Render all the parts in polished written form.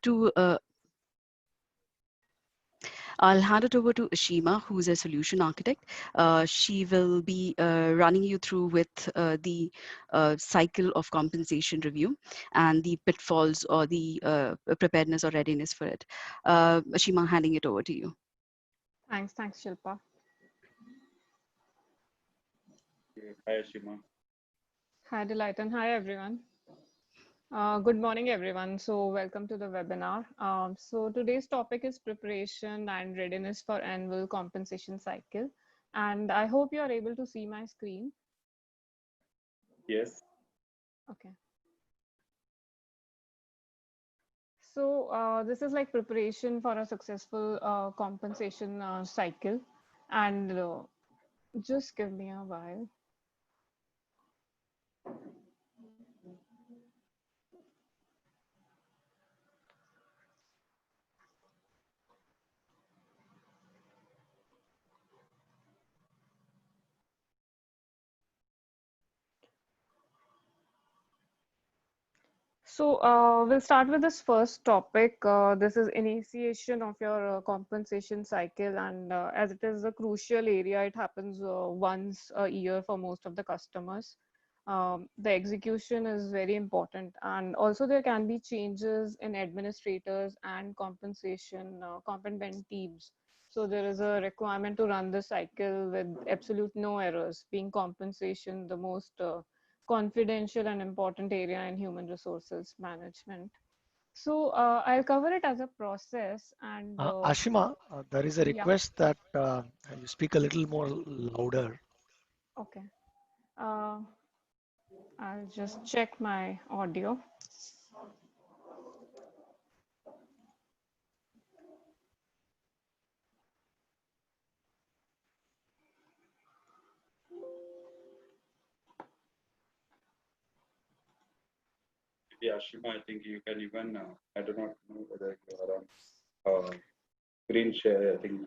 to I'll hand it over to Ashima, who's a solution architect. She will be running you through with the cycle of compensation review and the pitfalls or the preparedness or readiness for it. Ashima, handing it over to you. Thanks, Shilpa. Hi, Ashima. Hi, Delight, and hi, everyone. Good morning, everyone. So welcome to the webinar. So today's topic is preparation and readiness for annual compensation cycle. And I hope you are able to see my screen. Yes. Okay. So this is like preparation for a successful compensation cycle. And just give me a while. So we'll start with this first topic. This is initiation of your compensation cycle, and as it is a crucial area, it happens once a year for most of the customers. The execution is very important, and also there can be changes in administrators and compensation compensation teams. So there is a requirement to run the cycle with absolute no errors, being compensation the most confidential and important area in human resources management. So I'll cover it as a process and Ashima, there is a yeah, request that you speak a little more louder. okay. Uh, I'll just check my audio. Yeah, Ashima, I think you can even, I do not know whether you are on screen share, I think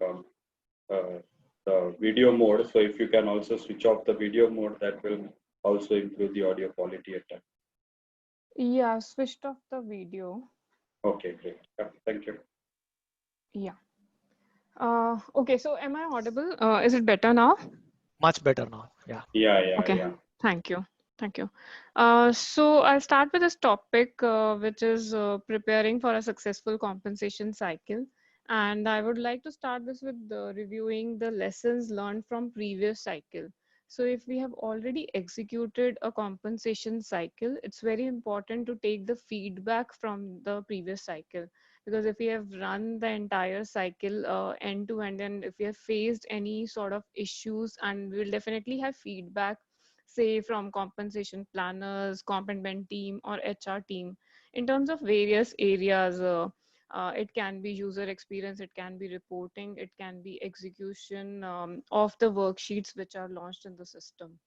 the video mode. So if you can also switch off the video mode, that will also improve the audio quality at time. Yeah, switched off the video. Okay, great. Yeah, thank you. Yeah. Okay, so am I audible? Is it better now? Much better now. Yeah. Okay, Yeah. thank you. Thank you. So I'll start with this topic, which is preparing for a successful compensation cycle. And I would like to start this with reviewing the lessons learned from previous cycle. So if we have already executed a compensation cycle, it's very important to take the feedback from the previous cycle. Because if we have run the entire cycle end to end, and if we have faced any sort of issues, and we'll definitely have feedback, say from compensation planners, compensation team, or HR team, in terms of various areas. It can be user experience, it can be reporting, it can be execution of the worksheets which are launched in the system.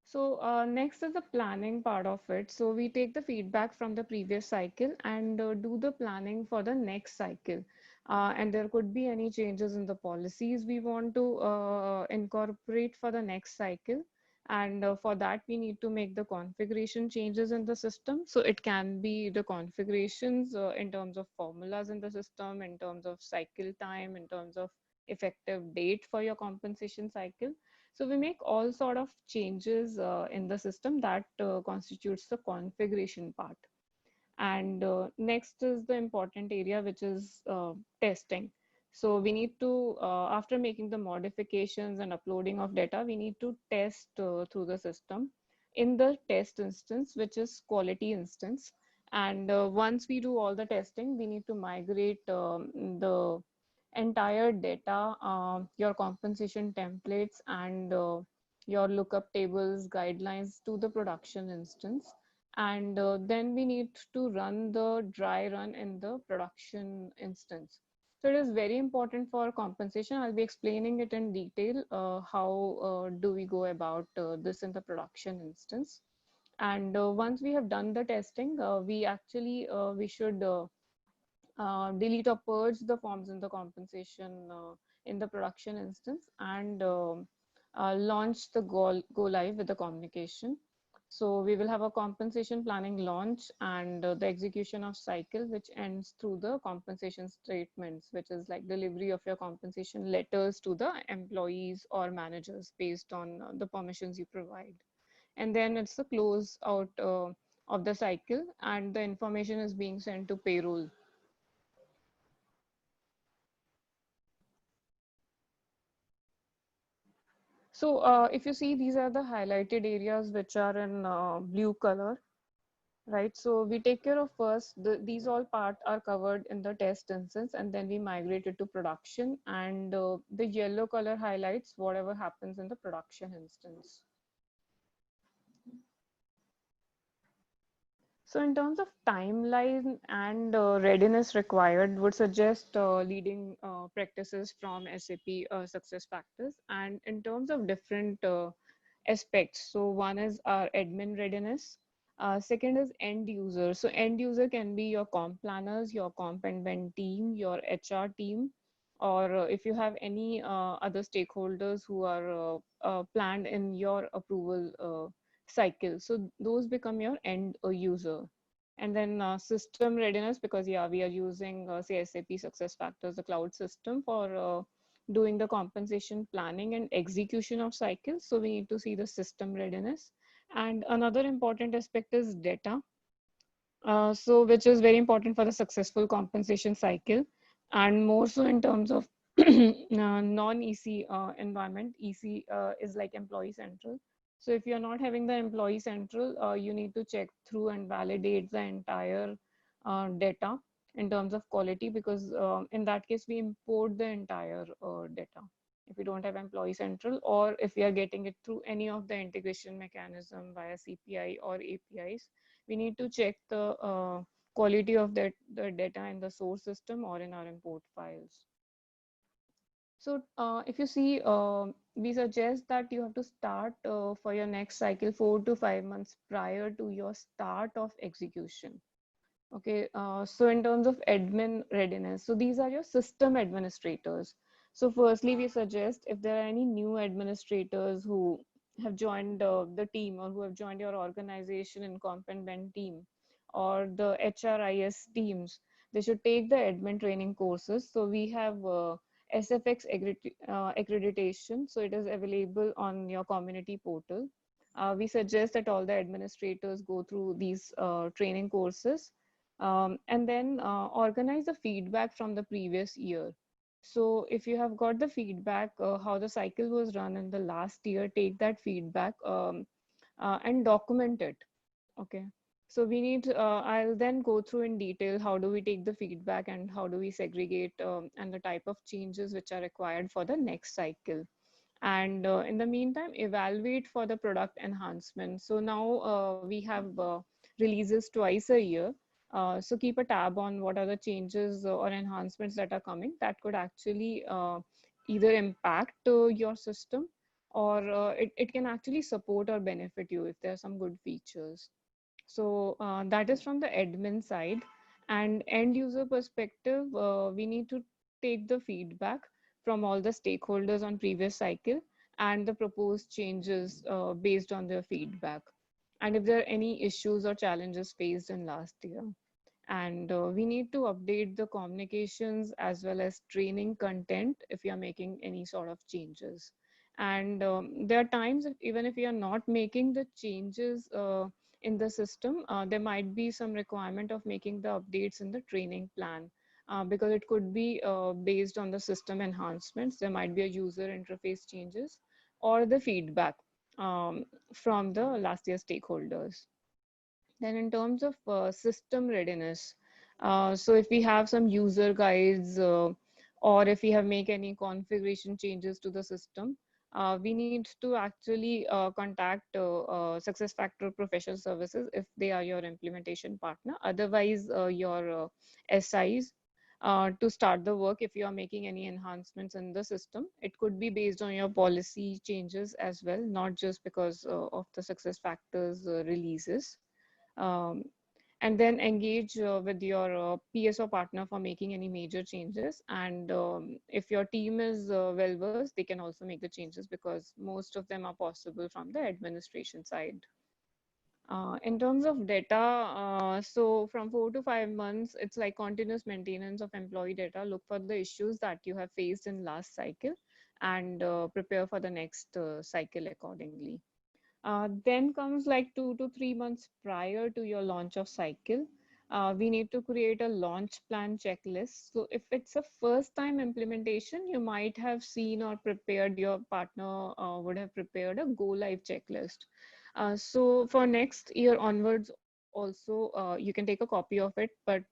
So next is the planning part of it. So we take the feedback from the previous cycle and do the planning for the next cycle. And there could be any changes in the policies we want to incorporate for the next cycle. And for that, we need to make the configuration changes in the system. So it can be the configurations in terms of formulas in the system, in terms of cycle time, in terms of effective date for your compensation cycle. So we make all sort of changes in the system that constitutes the configuration part. And next is the important area, which is testing. So we need to, after making the modifications and uploading of data, we need to test through the system in the test instance, which is quality instance. And once we do all the testing, we need to migrate the entire data, your compensation templates, and your lookup tables, guidelines to the production instance. And then we need to run the dry run in the production instance. So it is very important for compensation. I'll be explaining it in detail, how do we go about this in the production instance. And once we have done the testing, we should delete or purge the forms in the compensation in the production instance, and launch the go live with the communication. So we will have a compensation planning launch and the execution of cycle, which ends through the compensation statements, which is like delivery of your compensation letters to the employees or managers based on the permissions you provide. And then it's the close out of the cycle, and the information is being sent to payroll. So if you see, these are the highlighted areas which are in blue color, right? So we take care of first, these all part are covered in the test instance, and then we migrate it to production, and the yellow color highlights whatever happens in the production instance. So in terms of timeline and readiness required, would suggest leading practices from SAP success factors. And in terms of different aspects, so one is our admin readiness. Second is end user. So end user can be your comp planners, your comp and ben team, your HR team, or if you have any other stakeholders who are planned in your approval cycle. So those become your end user. And then system readiness, because yeah, we are using say SAP success factors, the cloud system, for doing the compensation planning and execution of cycles. So we need to see the system readiness. And another important aspect is data, so which is very important for the successful compensation cycle, and more so in terms of non-EC environment. EC is like employee central. So if you're not having the employee central, you need to check through and validate the entire data in terms of quality, because in that case we import the entire data if we don't have employee central, or if we are getting it through any of the integration mechanism via CPI or APIs. We need to check the quality of the data in the source system or in our import files. So if you see, we suggest that you have to start for your next cycle 4 to 5 months prior to your start of execution. Okay, so in terms of admin readiness, so these are your system administrators. So firstly, we suggest if there are any new administrators who have joined the team, or who have joined your organization in Comp and Ben team, or the HRIS teams, they should take the admin training courses. So we have SFX accreditation, so it is available on your community portal. We suggest that all the administrators go through these training courses, and then organize the feedback from the previous year. So if you have got the feedback, how the cycle was run in the last year, take that feedback and document it. Okay. So we need, I'll then go through in detail how do we take the feedback and how do we segregate and the type of changes which are required for the next cycle. And in the meantime, evaluate for the product enhancement. So now we have releases twice a year. So keep a tab on what are the changes or enhancements that are coming that could actually either impact your system, or it can actually support or benefit you if there are some good features. So that is from the admin side. And end user perspective, we need to take the feedback from all the stakeholders on previous cycle and the proposed changes based on their feedback. And if there are any issues or challenges faced in last year. And we need to update the communications as well as training content if you are making any sort of changes. And there are times, even if you are not making the changes in the system, there might be some requirement of making the updates in the training plan, because it could be based on the system enhancements. There might be a user interface changes or the feedback from the last year stakeholders. Then in terms of system readiness, so if we have some user guides, or if we have make any configuration changes to the system, we need to actually contact SuccessFactors Professional Services if they are your implementation partner. Otherwise, your SIs to start the work if you are making any enhancements in the system. It could be based on your policy changes as well, not just because of the SuccessFactors releases. Um, and then engage with your PSO partner for making any major changes. And if your team is well versed, they can also make the changes because most of them are possible from the administration side. In terms of data, so from 4 to 5 months, it's like continuous maintenance of employee data. Look for the issues that you have faced in last cycle and prepare for the next cycle accordingly. Then comes like 2 to 3 months prior to your launch of cycle. We need to create a launch plan checklist. So if it's a first time implementation, you might have seen or prepared, your partner would have prepared a go live checklist. So for next year onwards also, you can take a copy of it, but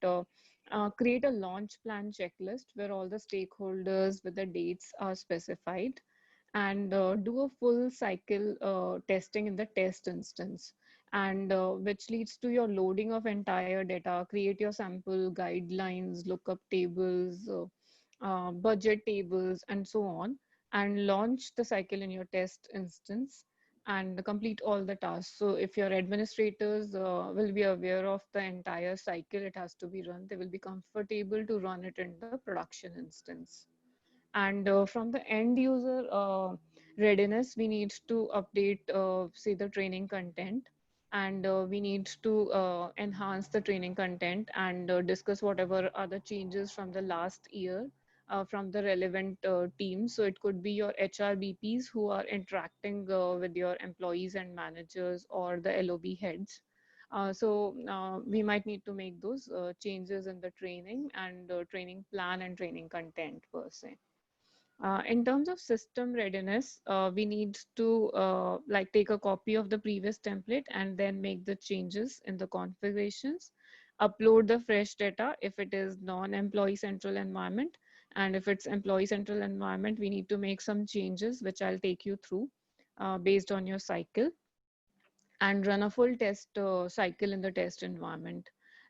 create a launch plan checklist where all the stakeholders with the dates are specified, and do a full cycle testing in the test instance, and which leads to your loading of entire data, create your sample guidelines, lookup tables, budget tables, and so on, and launch the cycle in your test instance and complete all the tasks. So if your administrators will be aware of the entire cycle it has to be run, they will be comfortable to run it in the production instance. And from the end user readiness, we need to update, say, the training content, and we need to enhance the training content and discuss whatever other changes from the last year from the relevant teams. So it could be your HRBPs who are interacting with your employees and managers, or the LOB heads. We might need to make those changes in the training and training plan and training content per se. In terms of system readiness, we need to like take a copy of the previous template and then make the changes in the configurations, upload the fresh data if it is non-employee central environment, and if it's employee central environment, we need to make some changes, which I'll take you through based on your cycle, and run a full test cycle in the test environment.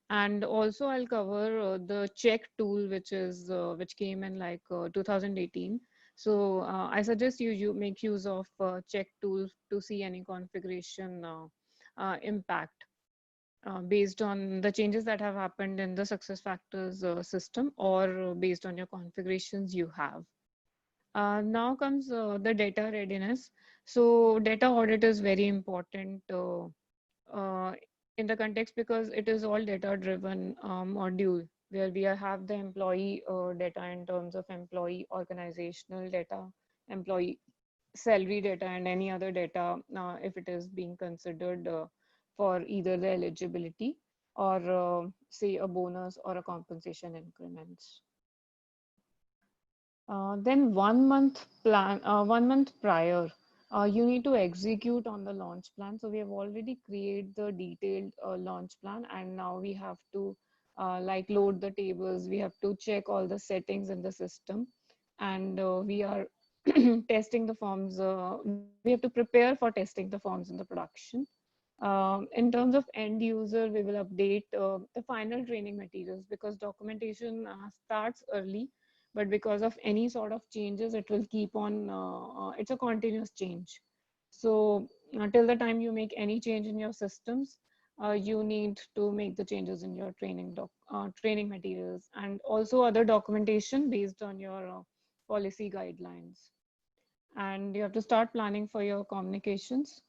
And also I'll cover the check tool, which came in like 2018. So I suggest you make use of check tool to see any configuration impact based on the changes that have happened in the success factors system, or based on your configurations you have. Now comes the data readiness. So data audit is very important uh, in the context, because it is all data driven module where we have the employee data in terms of employee organizational data, employee salary data, and any other data if it is being considered for either the eligibility or say a bonus or a compensation increments. Then 1 month plan, 1 month prior, you need to execute on the launch plan. So we have already created the detailed launch plan, and now we have to like load the tables. We have to check all the settings in the system, and we are testing the forms. We have to prepare for testing the forms in the production. In terms of end user, we will update the final training materials, because documentation starts early, but because of any sort of changes, it will keep on, it's a continuous change. So until the time you make any change in your systems, you need to make the changes in your training materials, and also other documentation based on your policy guidelines. And you have to start planning for your communications.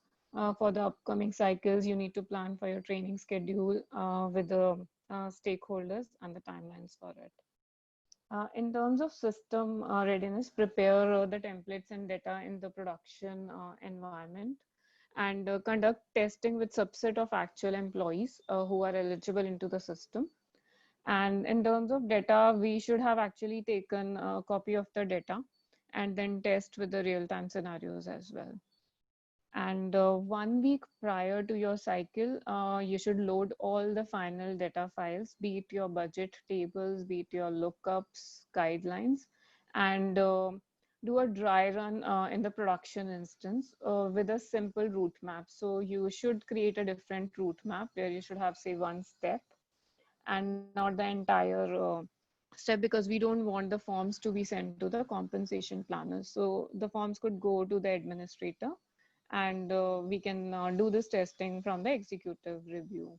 For the upcoming cycles, you need to plan for your training schedule with the stakeholders and the timelines for it. In terms of system readiness, prepare the templates and data in the production environment, and conduct testing with subset of actual employees who are eligible into the system. And in terms of data, we should have actually taken a copy of the data and then test with the real-time scenarios as well. And 1 week prior to your cycle, you should load all the final data files, be it your budget tables, be it your lookups, guidelines, and do a dry run in the production instance with a simple route map. So you should create a different route map where you should have, say, one step and not the entire step, because we don't want the forms to be sent to the compensation planners. So the forms could go to the administrator, and we can do this testing from the executive review.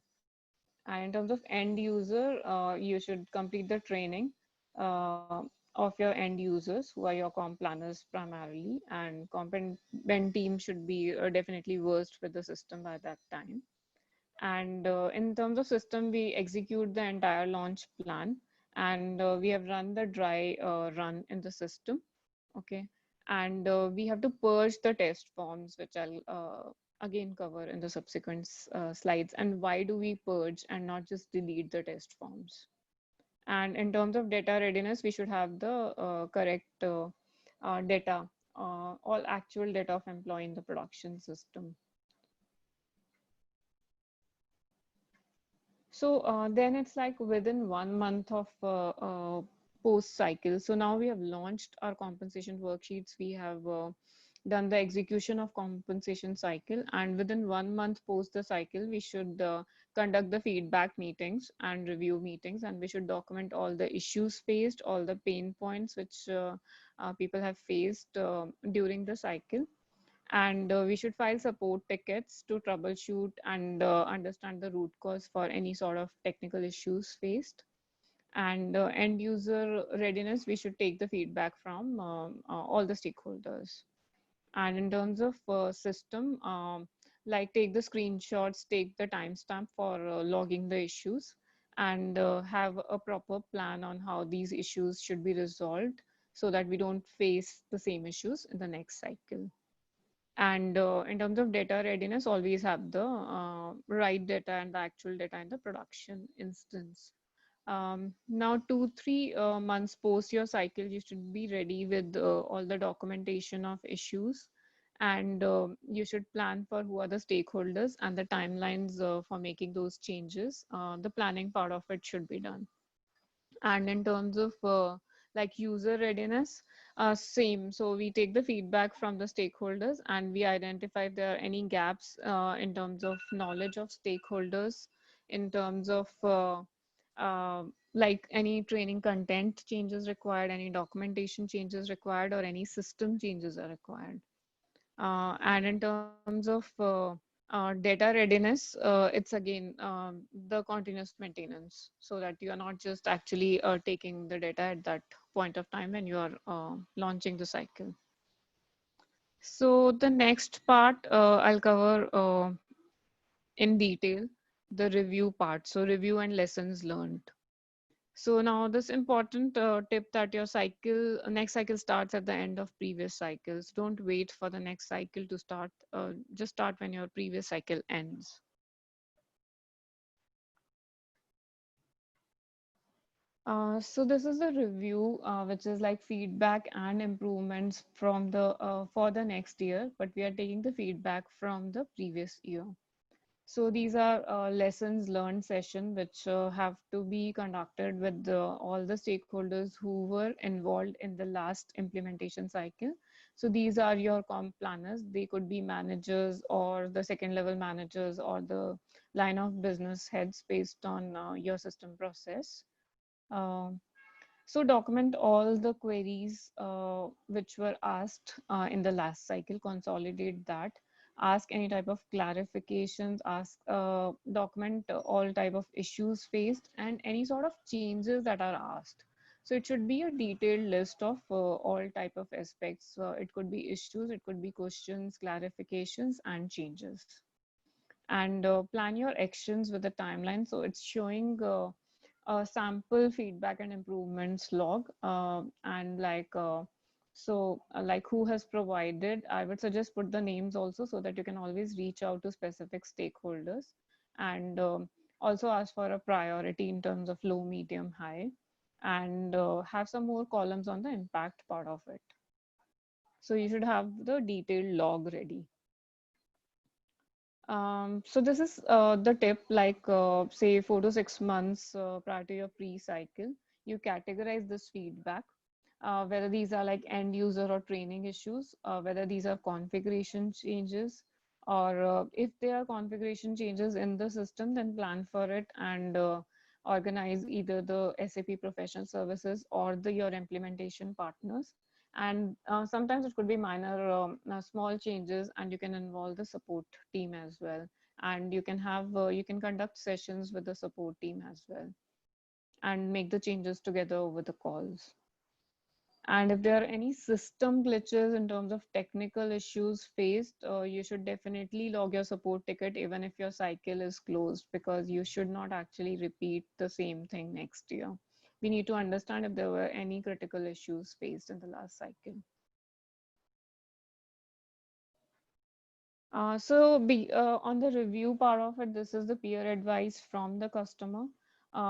And in terms of end user, you should complete the training uh, of your end users who are your comp planners primarily, and comp team should be definitely versed with the system by that time. And in terms of system, we execute the entire launch plan, and we have run the dry run in the system. Okay. And we have to purge the test forms, which I'll again cover in the subsequent slides. And why do we purge and not just delete the test forms? And in terms of data readiness, we should have the correct data, all actual data of employee in the production system. So then it's like within 1 month of post cycle. So now we have launched our compensation worksheets. We have done the execution of compensation cycle, and within 1 month post the cycle, we should conduct the feedback meetings and review meetings, and we should document all the issues faced, all the pain points which people have faced during the cycle. And we should file support tickets to troubleshoot and understand the root cause for any sort of technical issues faced. And end user readiness, we should take the feedback from all the stakeholders. And in terms of system, like take the screenshots, take the timestamp for logging the issues, and have a proper plan on how these issues should be resolved so that we don't face the same issues in the next cycle. And in terms of data readiness, always have the right data and the actual data in the production instance. Now, 2-3 months post your cycle, you should be ready with all the documentation of issues, and you should plan for who are the stakeholders and the timelines for making those changes. The planning part of it should be done. And in terms of like user readiness, same. So we take the feedback from the stakeholders, and we identify if there are any gaps in terms of knowledge of stakeholders, in terms of like any training content changes required, any documentation changes required, or any system changes are required. And in terms of data readiness, it's again the continuous maintenance, so that you are not just actually taking the data at that point of time when you are launching the cycle. So the next part I'll cover in detail, the review part. So review and lessons learned. So now this important tip that your cycle, next cycle starts at the end of previous cycles. Don't wait for the next cycle to start. Just start when your previous cycle ends. So this is a review, which is like feedback and improvements from the for the next year, but we are taking the feedback from the previous year. So these are lessons learned session which have to be conducted with all the stakeholders who were involved in the last implementation cycle. So these are your comp planners. They could be managers or the second level managers or the line of business heads based on your system process. Um, so document all the queries which were asked in the last cycle, consolidate that, ask any type of clarifications, ask, document all type of issues faced and any sort of changes that are asked. So it should be a detailed list of all type of aspects. It could be issues, it could be questions, clarifications, and changes. And plan your actions with a timeline. So it's showing a sample feedback and improvements log, and like like who has provided. I would suggest put the names also so that you can always reach out to specific stakeholders, and also ask for a priority in terms of low, medium, high, and have some more columns on the impact part of it. So you should have the detailed log ready. So this is the tip, like say 4 to 6 months prior to your pre-cycle, you categorize this feedback, whether these are like end user or training issues, whether these are configuration changes, or if there are configuration changes in the system, then plan for it and organize either the SAP professional services or your implementation partners. And sometimes it could be minor, small changes, and you can involve the support team as well. and you can have you can conduct sessions with the support team as well and make the changes together over the calls. And if there are any system glitches in terms of technical issues faced, you should definitely log your support ticket even if your cycle is closed, because you should not actually repeat the same thing next year. We need to understand if there were any critical issues faced in the last cycle. On the review part of it, this is the peer advice from the customer.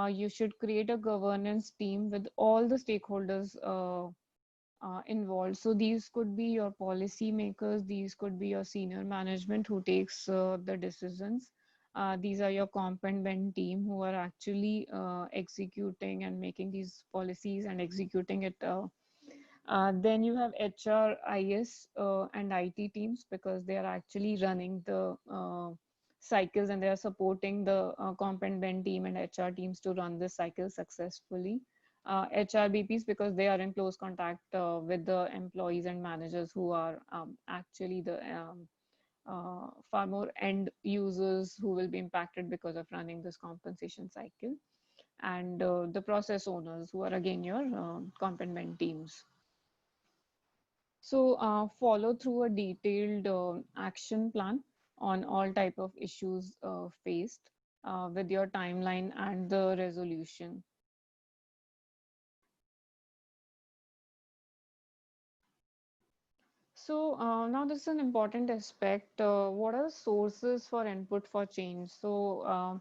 You should create a governance team with all the stakeholders involved. So these could be your policy makers, these could be your senior management who takes the decisions. These are your comp and ben team who are actually executing and making these policies and executing it. Then you have HR, IS, and IT teams, because they are actually running the cycles and they are supporting the comp and ben team and HR teams to run this cycle successfully. HRBPs, because they are in close contact with the employees and managers who are actually the far more end users who will be impacted because of running this compensation cycle. And the process owners, who are again your comp and ben teams. So follow through a detailed action plan on all type of issues faced with your timeline and the resolution. So now this is an important aspect. What are the sources for input for change? So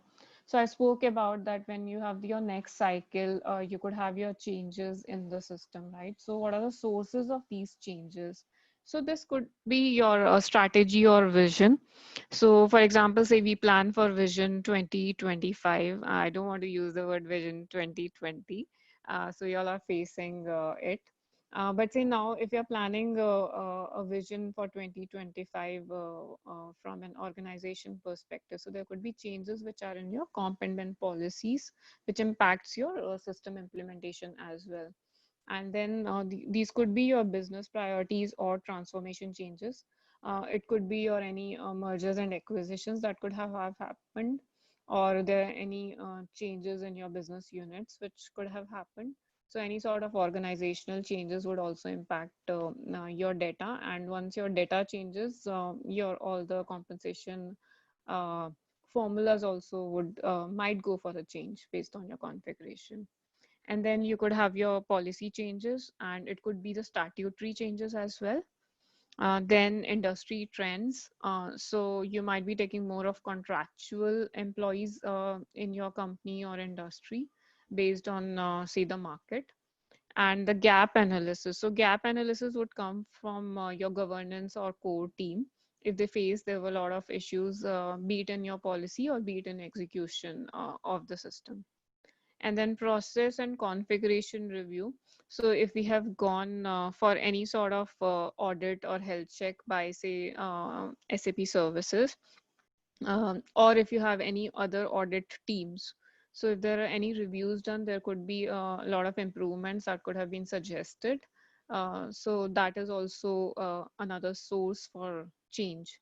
I spoke about that when you have your next cycle, you could have your changes in the system, right? So what are the sources of these changes? So this could be your strategy or vision. So for example, say we plan for vision 2025. I don't want to use the word vision 2020. So y'all are facing it. But say now, if you're planning a vision for 2025 from an organization perspective, so there could be changes which are in your comp and ben policies, which impacts your system implementation as well. And then these could be your business priorities or transformation changes. It could be your any mergers and acquisitions that could have happened, or there are any changes in your business units which could have happened. So any sort of organizational changes would also impact your data. And once your data changes, your all the compensation uh, formulas also would might go for a change based on your configuration. And then you could have your policy changes, and it could be the statutory changes as well. Then industry trends. So you might be taking more of contractual employees in your company or industry based on, say, the market. And the gap analysis. So gap analysis would come from your governance or core team. If they face there were a lot of issues, be it in your policy or be it in execution of the system. And then process and configuration review. So if we have gone for any sort of audit or health check by, say, SAP services, or if you have any other audit teams. So if there are any reviews done, there could be a lot of improvements that could have been suggested. So that is also another source for change.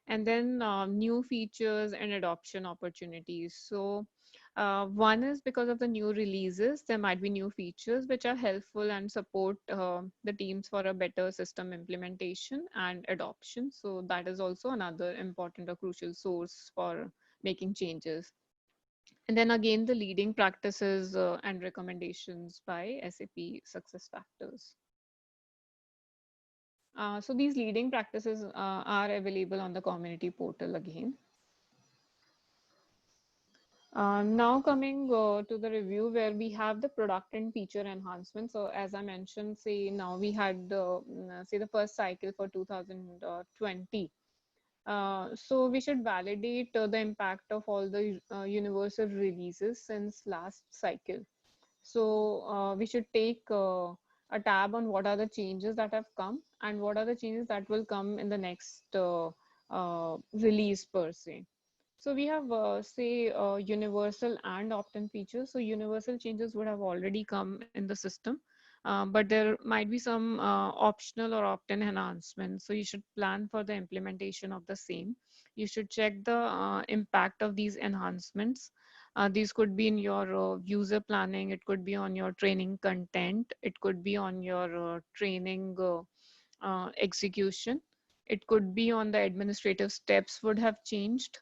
And then new features and adoption opportunities. So one is because of the new releases, there might be new features which are helpful and support the teams for a better system implementation and adoption. So that is also another important or crucial source for making changes. And then again, the leading practices and recommendations by SAP SuccessFactors. So these leading practices are available on the community portal again. Now coming to the review where we have the product and feature enhancements. So as I mentioned, say now we had say the first cycle for 2020. So we should validate the impact of all the universal releases since last cycle. So we should take a tab on what are the changes that have come and what are the changes that will come in the next release per se. So we have, say, universal and opt-in features. So universal changes would have already come in the system. but there might be some optional or opt-in enhancements. So you should plan for the implementation of the same. You should check the impact of these enhancements. These could be in your user planning, it could be on your training content, it could be on your training execution, it could be on the administrative steps would have changed,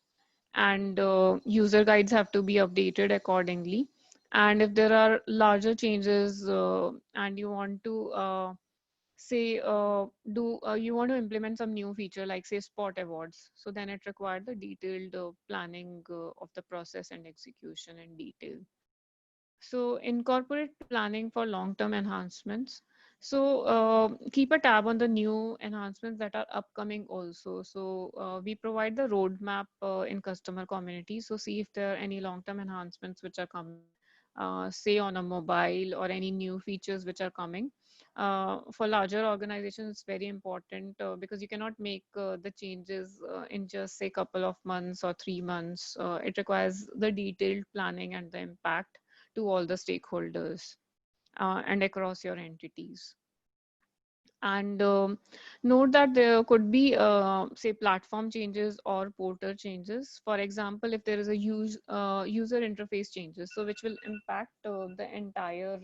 and user guides have to be updated accordingly. And if there are larger changes and you want to say do you want to implement some new feature like say spot awards, so then it required the detailed planning of the process and execution in detail. So incorporate planning for long-term enhancements. So keep a tab on the new enhancements that are upcoming also. So we provide the roadmap in customer community. So see if there are any long-term enhancements which are coming, say on a mobile, or any new features which are coming. For larger organizations, it's very important because you cannot make the changes in just say couple of months or 3 months. It requires the detailed planning and the impact to all the stakeholders and across your entities. And note that there could be, say, platform changes or portal changes. For example, if there is a user interface changes, so which will impact the entire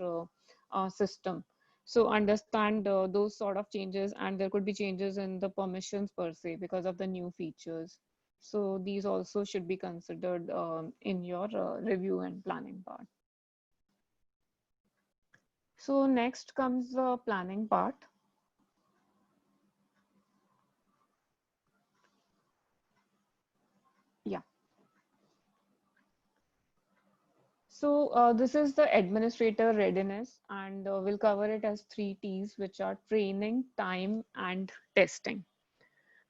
system. So understand those sort of changes, and there could be changes in the permissions per se because of the new features. So these also should be considered in your review and planning part. So next comes the planning part. Yeah. So this is the administrator readiness, and we'll cover it as 3 T's, which are training, time, and testing.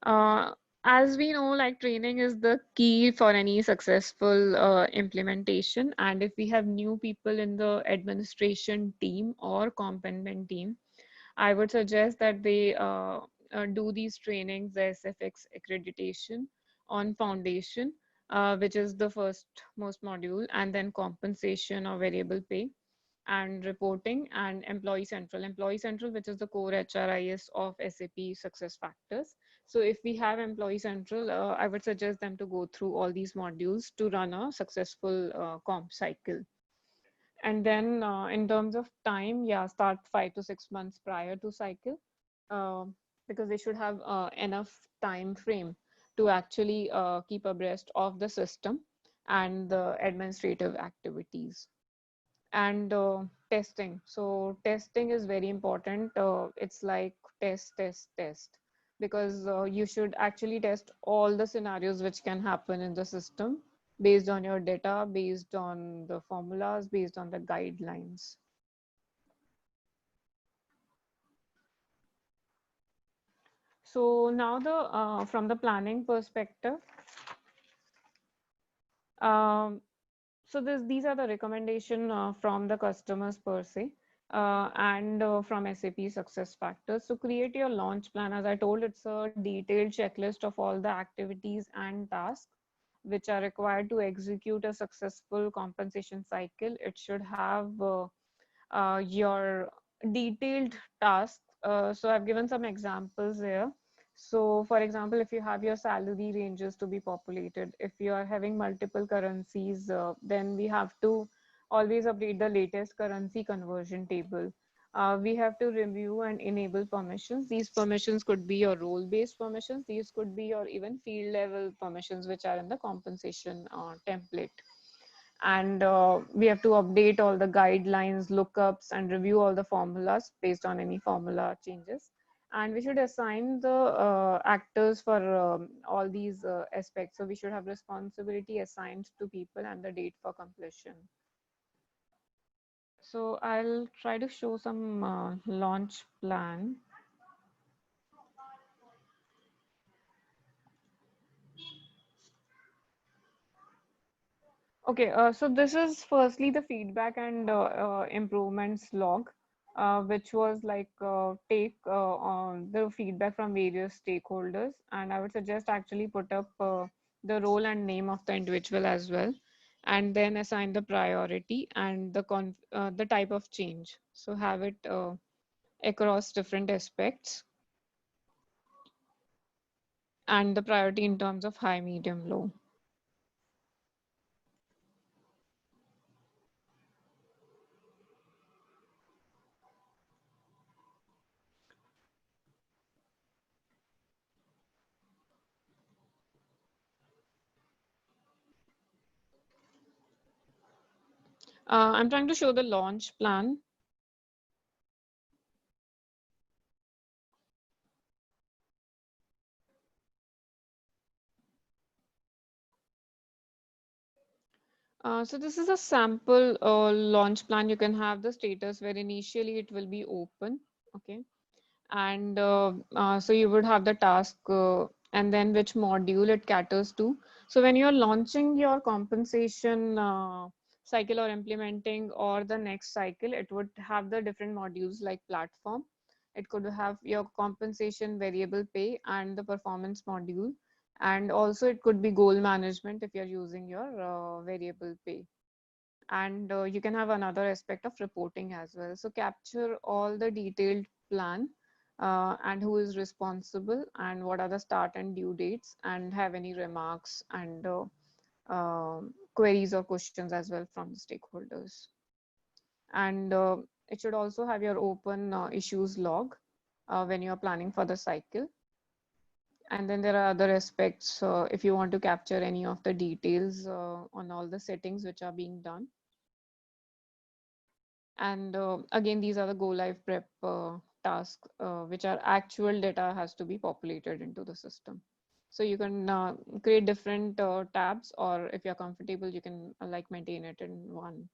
Uh, as we know, like training is the key for any successful implementation. And if we have new people in the administration team or component team, I would suggest that they do these trainings, the SFX accreditation on foundation, which is the first most module, and then compensation or variable pay and reporting, and employee central. Employee central, which is the core HRIS of SAP success factors. So if we have employee central, I would suggest them to go through all these modules to run a successful comp cycle. And then in terms of time, yeah, start 5 to 6 months prior to cycle, uh, because they should have enough time frame to actually keep abreast of the system and the administrative activities. And testing. So testing is very important. It's like test, test, test, because you should actually test all the scenarios which can happen in the system based on your data, based on the formulas, based on the guidelines. So now from the planning perspective, um, so these are the recommendation from the customers per se, and from SAP success factors. So create your launch plan. As I told, it's a detailed checklist of all the activities and tasks which are required to execute a successful compensation cycle. It should have your detailed tasks. So I've given some examples here. So for example, if you have your salary ranges to be populated, if you are having multiple currencies, then we have to always update the latest currency conversion table. We have to review and enable permissions. These permissions could be your role-based permissions. These could be your even field level permissions, which are in the compensation template. And we have to update all the guidelines, lookups, and review all the formulas based on any formula changes. And we should assign the actors for all these aspects. So we should have responsibility assigned to people and the date for completion. So I'll try to show some launch plan. Okay, so this is firstly the feedback and improvements log, which was like take on the feedback from various stakeholders. And I would suggest actually put up the role and name of the individual as well. and then assign the priority and the type of change. So have it across different aspects and the priority in terms of high, medium, low. I'm trying to show the launch plan. So this is a sample launch plan. You can have the status where initially it will be open, okay? And so you would have the task and then which module it caters to. So when you're launching your compensation cycle or implementing or the next cycle, it would have the different modules like platform. It could have your compensation, variable pay, and the performance module. And also it could be goal management if you're using your variable pay. And you can have another aspect of reporting as well. So capture all the detailed plan and who is responsible and what are the start and due dates, and have any remarks and queries or questions as well from the stakeholders. And it should also have your open issues log when you're planning for the cycle. And then there are other aspects if you want to capture any of the details on all the settings which are being done. And again, these are the go live prep tasks, which are actual data has to be populated into the system. So you can create different tabs, or if you're comfortable, you can like maintain it in one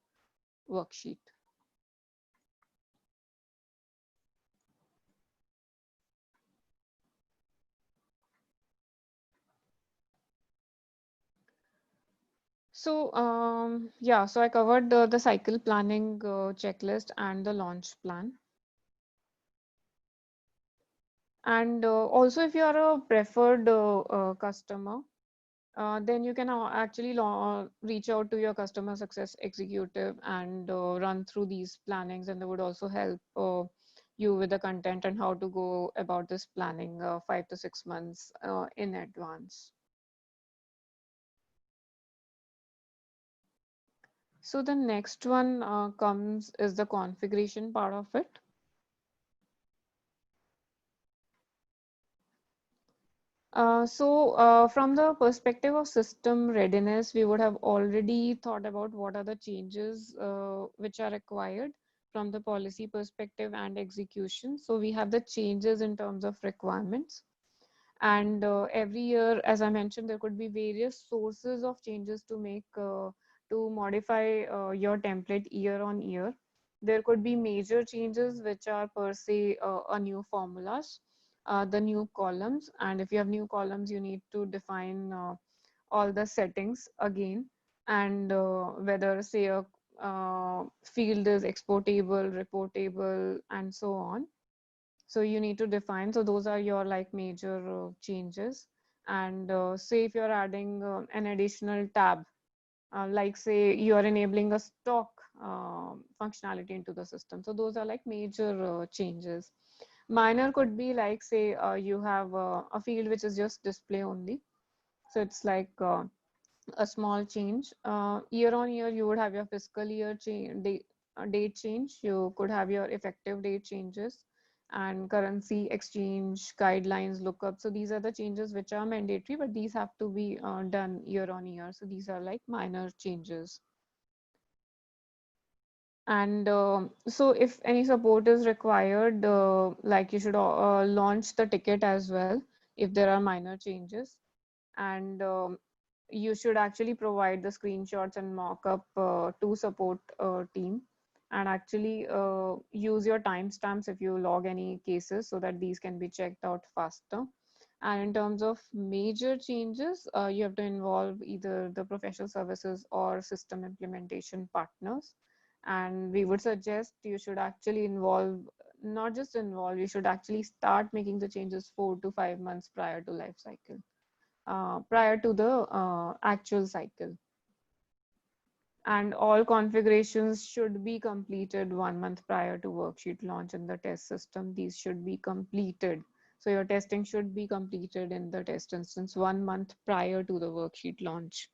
worksheet. So yeah, so I covered the cycle planning checklist and the launch plan. And also, if you are a preferred customer, then you can actually reach out to your customer success executive and run through these plannings, and they would also help you with the content and how to go about this planning 5 to 6 months in advance. So the next one comes is the configuration part of it. From the perspective of system readiness, we would have already thought about what are the changes which are required from the policy perspective and execution. So we have the changes in terms of requirements. And every year, as I mentioned, there could be various sources of changes to make, to modify your template year on year. There could be major changes which are per se a new formulas, the new columns. And if you have new columns, you need to define all the settings again, and whether say a field is exportable, reportable, and so on. So you need to define. So those are your like major changes. And say if you're adding an additional tab, like say you are enabling a stock functionality into the system. So those are like major changes. Minor could be like say you have a field which is just display only. So it's like a small change. Year on year, you would have your fiscal year date change. You could have your effective date changes and currency exchange guidelines lookup. So these are the changes which are mandatory, but these have to be done year on year. So these are like minor changes. And so if any support is required, like you should launch the ticket as well if there are minor changes. And you should actually provide the screenshots and mock-up to support team, and actually use your timestamps if you log any cases so that these can be checked out faster. And in terms of major changes, you have to involve either the professional services or system implementation partners. And we would suggest you should actually involve, not just involve, you should actually start making the changes 4 to 5 months prior to life cycle. Prior to the actual cycle. And all configurations should be completed 1 month prior to worksheet launch in the test system. These should be completed. So your testing should be completed in the test instance 1 month prior to the worksheet launch.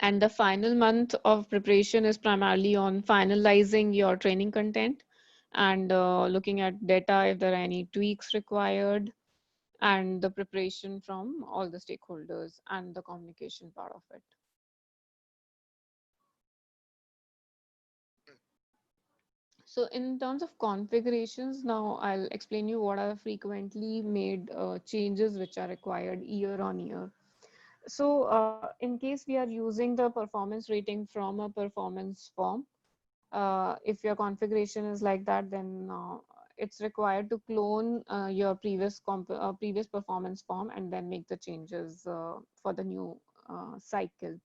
And the final month of preparation is primarily on finalizing your training content and looking at data if there are any tweaks required, and the preparation from all the stakeholders and the communication part of it. So in terms of configurations, now I'll explain you what are frequently made changes which are required year on year. So in case we are using the performance rating from a performance form, if your configuration is like that, then it's required to clone your previous performance form and then make the changes for the new cycle.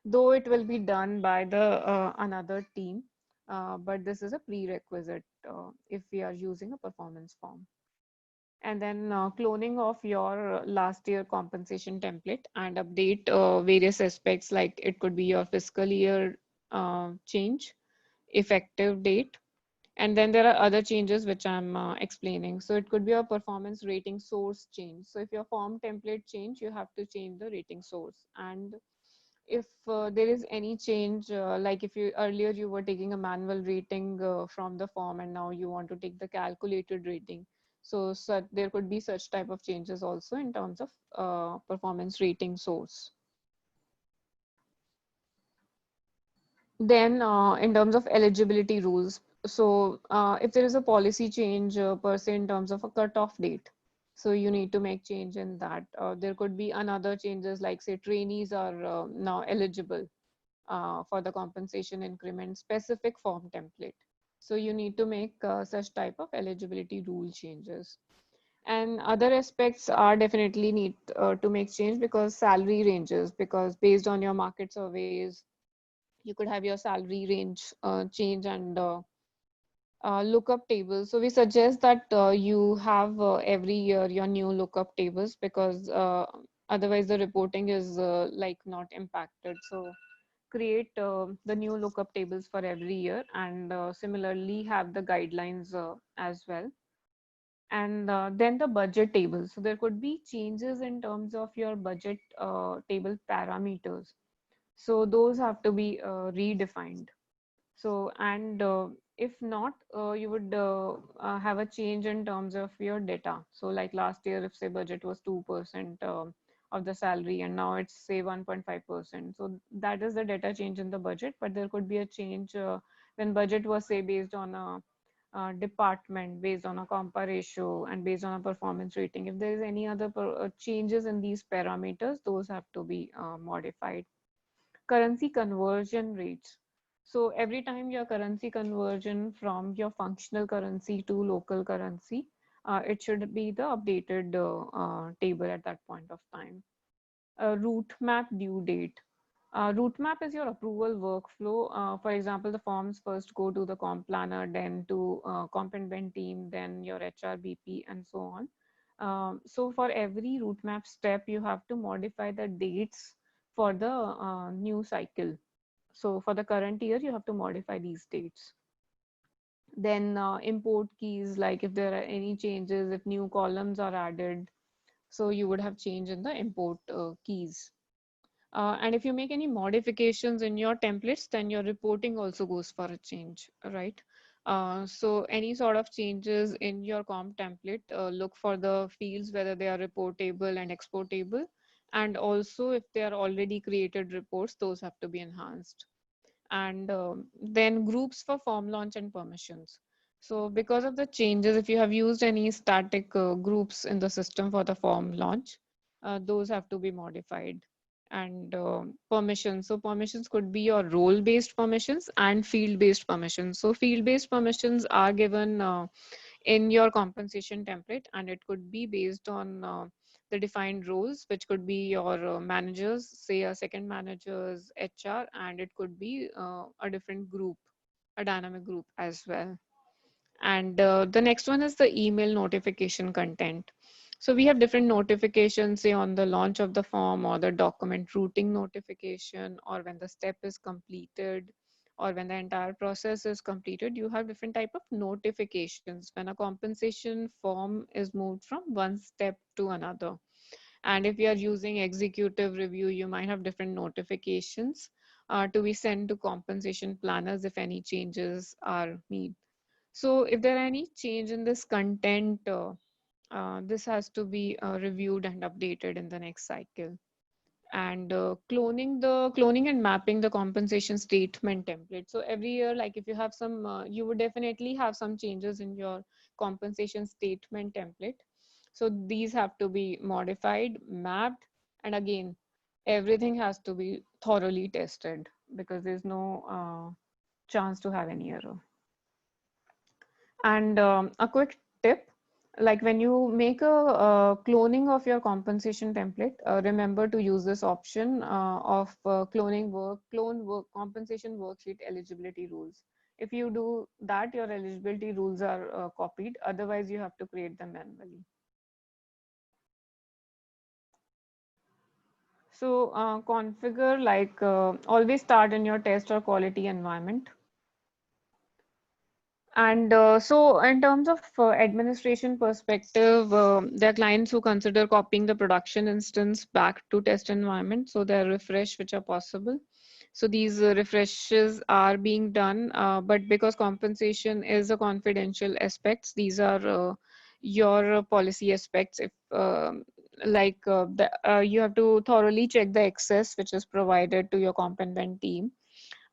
Though it will be done by the another team, but this is a prerequisite if we are using a performance form. And then cloning of your last year compensation template and update various aspects, like it could be your fiscal year change, effective date, and then there are other changes which I'm explaining. So it could be a performance rating source change. So if your form template change, you have to change the rating source. And if there is any change, like if you earlier you were taking a manual rating from the form and now you want to take the calculated rating. So there could be such type of changes also in terms of performance rating source. Then in terms of eligibility rules, so if there is a policy change per se in terms of a cutoff date, so you need to make change in that. There could be another changes, like say trainees are now eligible for the compensation increment specific form template. So you need to make such type of eligibility rule changes. And other aspects are definitely need to make change, because salary ranges, because based on your market surveys, you could have your salary range change, and lookup tables. So we suggest that you have every year your new lookup tables, because otherwise the reporting is like not impacted. So create the new lookup tables for every year, and similarly have the guidelines as well. And then the budget table. So there could be changes in terms of your budget table parameters. So those have to be redefined. So, and if not, you would have a change in terms of your data. So like last year, if say budget was 2% of the salary, and now it's say 1.5%. So that is the data change in the budget, but there could be a change when budget was say based on a department, based on a compa ratio, and based on a performance rating. If there is any other changes in these parameters, those have to be modified. Currency conversion rates. So every time your currency conversion from your functional currency to local currency, it should be the updated table at that point of time. Route map due date. Route map is your approval workflow. For example, the forms first go to the comp planner, then to comp and ben team, then your HRBP, and so on. So for every route map step, you have to modify the dates for the new cycle. So for the current year, you have to modify these dates. Then import keys, like if there are any changes, if new columns are added, so you would have change in the import keys. And if you make any modifications in your templates, then your reporting also goes for a change, right? So any sort of changes in your comp template, look for the fields, whether they are reportable and exportable. And also if they are already created reports, those have to be enhanced. And then groups for form launch and permissions. So because of the changes, if you have used any static groups in the system for the form launch, those have to be modified. And permissions. So permissions could be your role-based permissions and field-based permissions. So field-based permissions are given in your compensation template, and it could be based on the defined roles, which could be your managers, say a second manager's HR, and it could be a different group, a dynamic group as well. And the next one is the email notification content. So we have different notifications, say on the launch of the form or the document routing notification, or when the step is completed, or when the entire process is completed. You have different type of notifications when a compensation form is moved from one step to another. And if you are using executive review, you might have different notifications to be sent to compensation planners if any changes are made. So if there are any change in this content, this has to be reviewed and updated in the next cycle. And cloning and mapping the compensation statement template. So every year, like if you have some, you would definitely have some changes in your compensation statement template. So these have to be modified, mapped, and again, everything has to be thoroughly tested because there's no chance to have any error. And a quick tip, like when you make a cloning of your compensation template, remember to use this option of clone work compensation worksheet eligibility rules. If you do that, your eligibility rules are copied. Otherwise, you have to create them manually. So configure, like always start in your test or quality environment. And so in terms of administration perspective, there are clients who consider copying the production instance back to test environment. So there are refresh which are possible. So these refreshes are being done, but because compensation is a confidential aspects, these are your policy aspects. If you have to thoroughly check the access which is provided to your comp and ben team.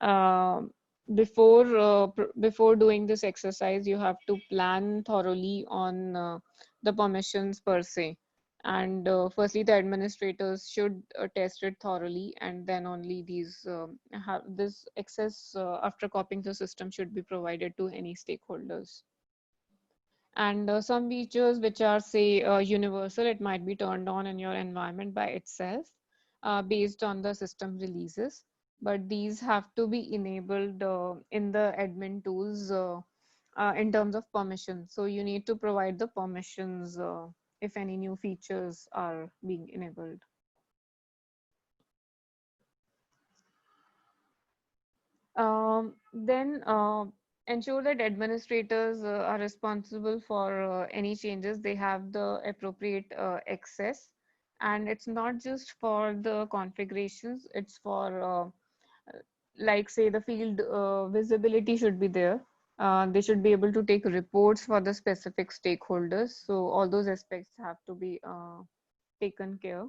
Um before doing this exercise, you have to plan thoroughly on the permissions per se. And firstly, the administrators should test it thoroughly, and then only these have this access after copying the system should be provided to any stakeholders. And some features which are, say, universal, it might be turned on in your environment by itself based on the system releases. But these have to be enabled in the admin tools in terms of permissions. So you need to provide the permissions if any new features are being enabled. Then ensure that administrators are responsible for any changes. They have the appropriate access, and it's not just for the configurations, it's for like say the field visibility should be there. They should be able to take reports for the specific stakeholders. So all those aspects have to be taken care.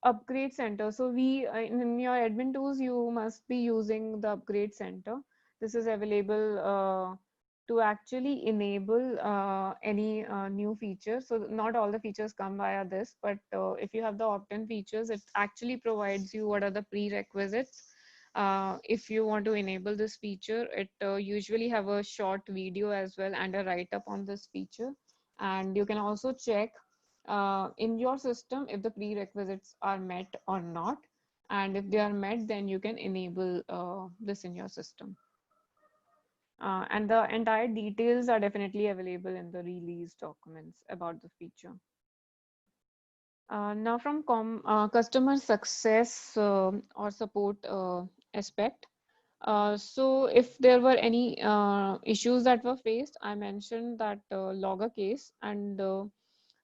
Upgrade center. So we in your admin tools, you must be using the upgrade center. This is available to actually enable any new features. So not all the features come via this, but if you have the opt-in features, it actually provides you what are the prerequisites. If you want to enable this feature, it usually have a short video as well and a write-up on this feature. And you can also check in your system if the prerequisites are met or not. And if they are met, then you can enable this in your system. And the entire details are definitely available in the release documents about the feature. Now from customer success or support aspect. So if there were any issues that were faced, I mentioned that log a case. And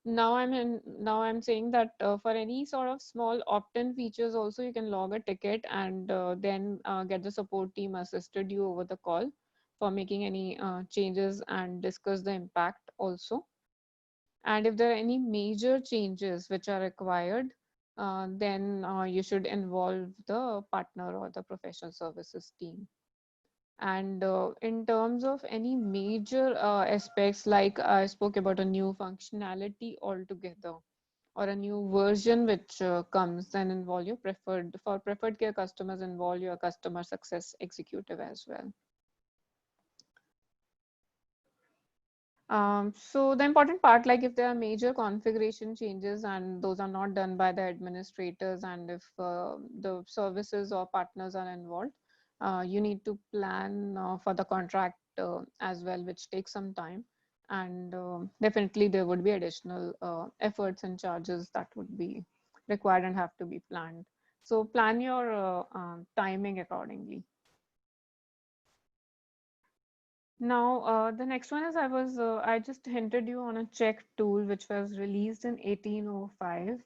now I'm saying that for any sort of small opt-in features also, you can log a ticket and then get the support team assisted you over the call for making any changes and discuss the impact also. And if there are any major changes which are required, then you should involve the partner or the professional services team. And in terms of any major aspects, like I spoke about a new functionality altogether or a new version which comes, then involve your preferred care customers, involve your customer success executive as well. So the important part, like if there are major configuration changes and those are not done by the administrators, and if the services or partners are involved, you need to plan for the contract as well, which takes some time. And definitely there would be additional efforts and charges that would be required and have to be planned. So plan your timing accordingly. Now, the next one is I just hinted you on a check tool which was released in 1805.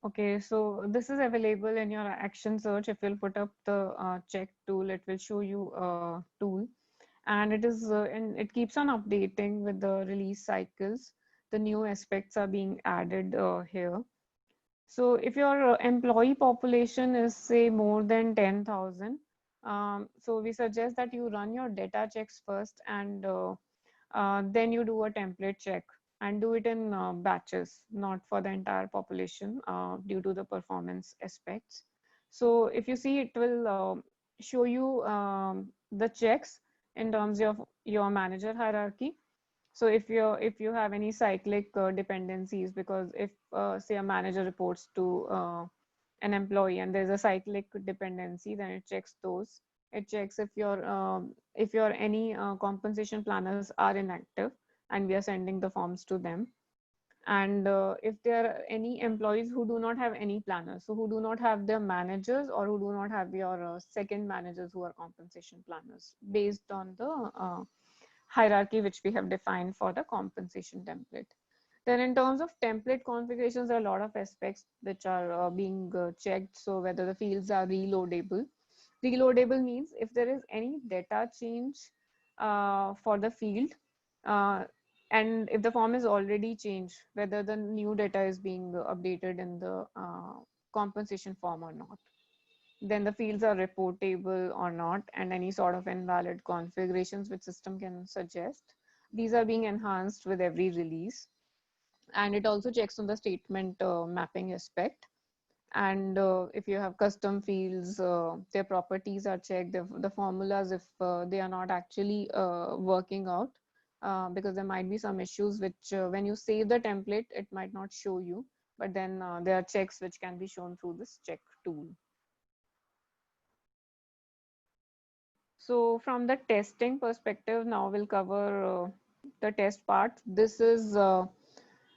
Okay, so this is available in your action search. If you'll put up the check tool, it will show you a tool, and it keeps on updating with the release cycles. The new aspects are being added here. So if your employee population is say more than 10,000, so we suggest that you run your data checks first, and then you do a template check and do it in batches, not for the entire population due to the performance aspects. So if you see, it will show you the checks in terms of your manager hierarchy. So if you have any cyclic dependencies, because if say a manager reports to an employee and there's a cyclic dependency, then it checks those. It checks if your any compensation planners are inactive, and we are sending the forms to them. And if there are any employees who do not have any planners, so who do not have their managers or who do not have your second managers who are compensation planners, based on the hierarchy which we have defined for the compensation template. Then in terms of template configurations, there are a lot of aspects which are being checked. So whether the fields are reloadable. Reloadable means if there is any data change for the field, uh, and if the form is already changed, whether the new data is being updated in the compensation form or not, then the fields are reportable or not, and any sort of invalid configurations which system can suggest, these are being enhanced with every release. And it also checks on the statement mapping aspect. And if you have custom fields, their properties are checked, the formulas, if they are not actually working out, because there might be some issues which when you save the template, it might not show you, but then there are checks which can be shown through this check tool. So from the testing perspective, now we'll cover the test part. This is a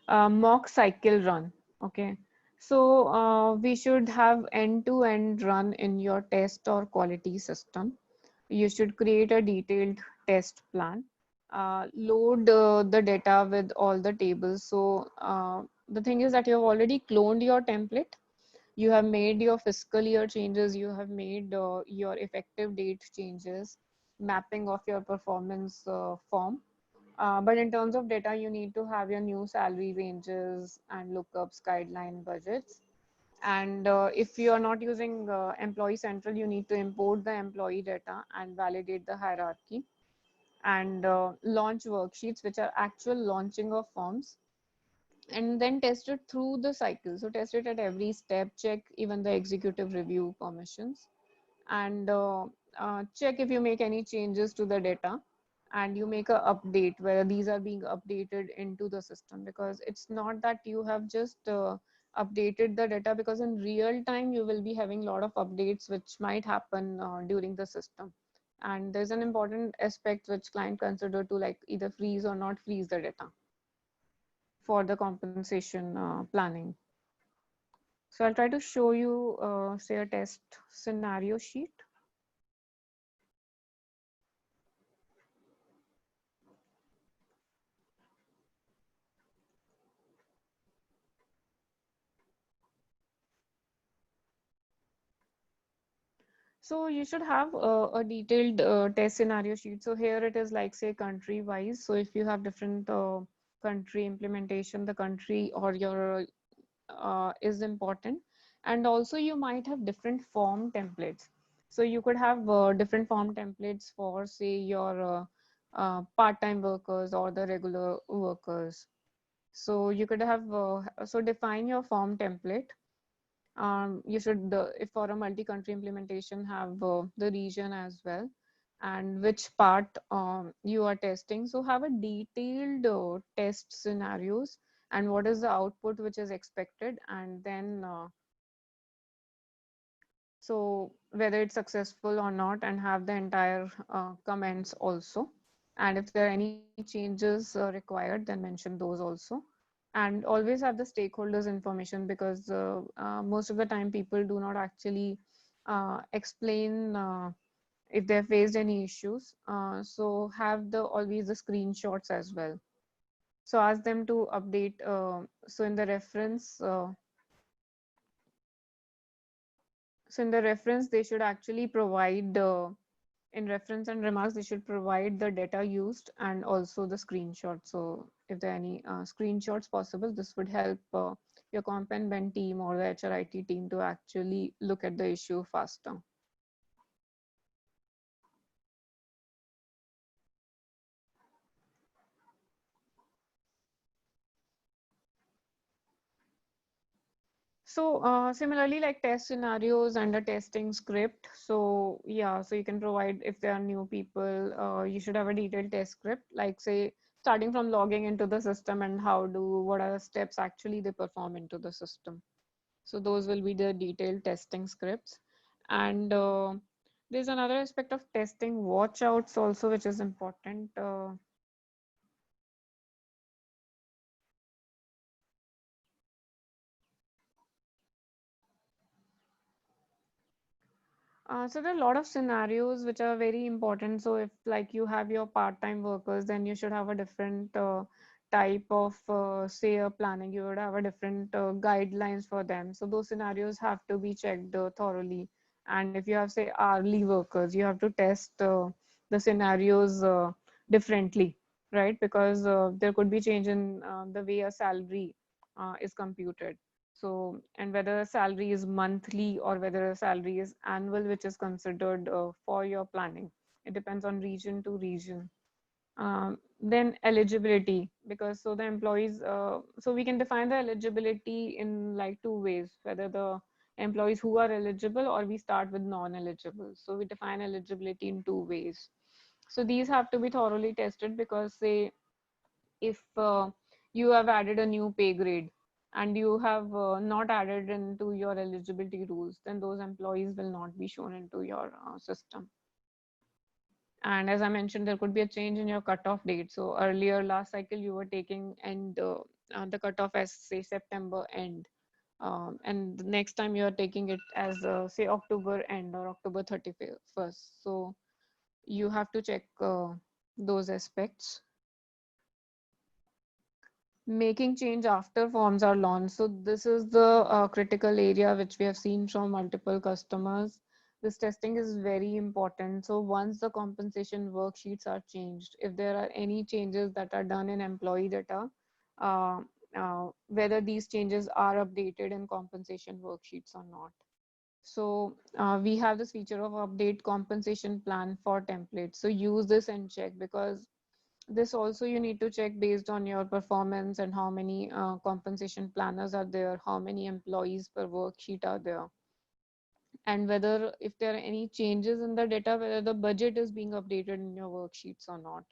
mock cycle run. Okay. So we should have end-to-end run in your test or quality system. You should create a detailed test plan. Load the data with all the tables. So the thing is that you have already cloned your template. You have made your fiscal year changes. You have made your effective date changes, mapping of your performance form. But in terms of data, you need to have your new salary ranges and lookups, guideline budgets. And if you are not using Employee Central, you need to import the employee data and validate the hierarchy, and launch worksheets, which are actual launching of forms, and then test it through the cycle. So test it at every step, check even the executive review permissions, and check if you make any changes to the data, and you make a update whether these are being updated into the system, because it's not that you have just updated the data, because in real time you will be having a lot of updates which might happen during the system. And there's an important aspect which client consider to, like, either freeze or not freeze the data for the compensation planning. So I'll try to show you say a test scenario sheet. So you should have a detailed test scenario sheet. So here it is, like, say, country wise. So if you have different country implementation, the country or your is important. And also you might have different form templates. So you could have different form templates for, say, your part-time workers or the regular workers. So you could have, so define your form template. You should, if for a multi-country implementation, have the region as well, and which part you are testing. So have a detailed test scenarios and what is the output which is expected, and then so whether it's successful or not, and have the entire comments also. And if there are any changes required, then mention those also. And always have the stakeholders information, because most of the time people do not actually explain if they have faced any issues. So have the always the screenshots as well. So ask them to update. So in the reference, they should actually provide in reference and remarks, they should provide the data used and also the screenshot. So if there are any screenshots possible, this would help your comp and ben team or the HRIT team to actually look at the issue faster. So similarly, like test scenarios and a testing script. So yeah, so you can provide, if there are new people, you should have a detailed test script, like say starting from logging into the system and what are the steps actually they perform into the system. So those will be the detailed testing scripts. And there's another aspect of testing watchouts also, which is important. So there are a lot of scenarios which are very important. So if like you have your part-time workers, then you should have a different type of say a planning. You would have a different guidelines for them. So those scenarios have to be checked thoroughly. And if you have say hourly workers, you have to test the scenarios differently, right? Because there could be change in the way a salary is computed. So, and whether a salary is monthly or whether a salary is annual, which is considered for your planning. It depends on region to region. Then eligibility, because so the employees, so we can define the eligibility in like two ways, whether the employees who are eligible or we start with non-eligible. So we define eligibility in two ways. So these have to be thoroughly tested, because say if you have added a new pay grade and you have not added into your eligibility rules, then those employees will not be shown into your system. And as I mentioned, there could be a change in your cutoff date. So earlier last cycle you were taking and the cutoff as say September end, and the next time you are taking it as say October end or October 31st. So you have to check those aspects. Making change after forms are launched. So this is the critical area which we have seen from multiple customers. This testing is very important. So once the compensation worksheets are changed, if there are any changes that are done in employee data, uh, whether these changes are updated in compensation worksheets or not. So we have this feature of update compensation plan for templates. So use this and check, because this also you need to check based on your performance and how many compensation planners are there, how many employees per worksheet are there, and whether if there are any changes in the data, whether the budget is being updated in your worksheets or not.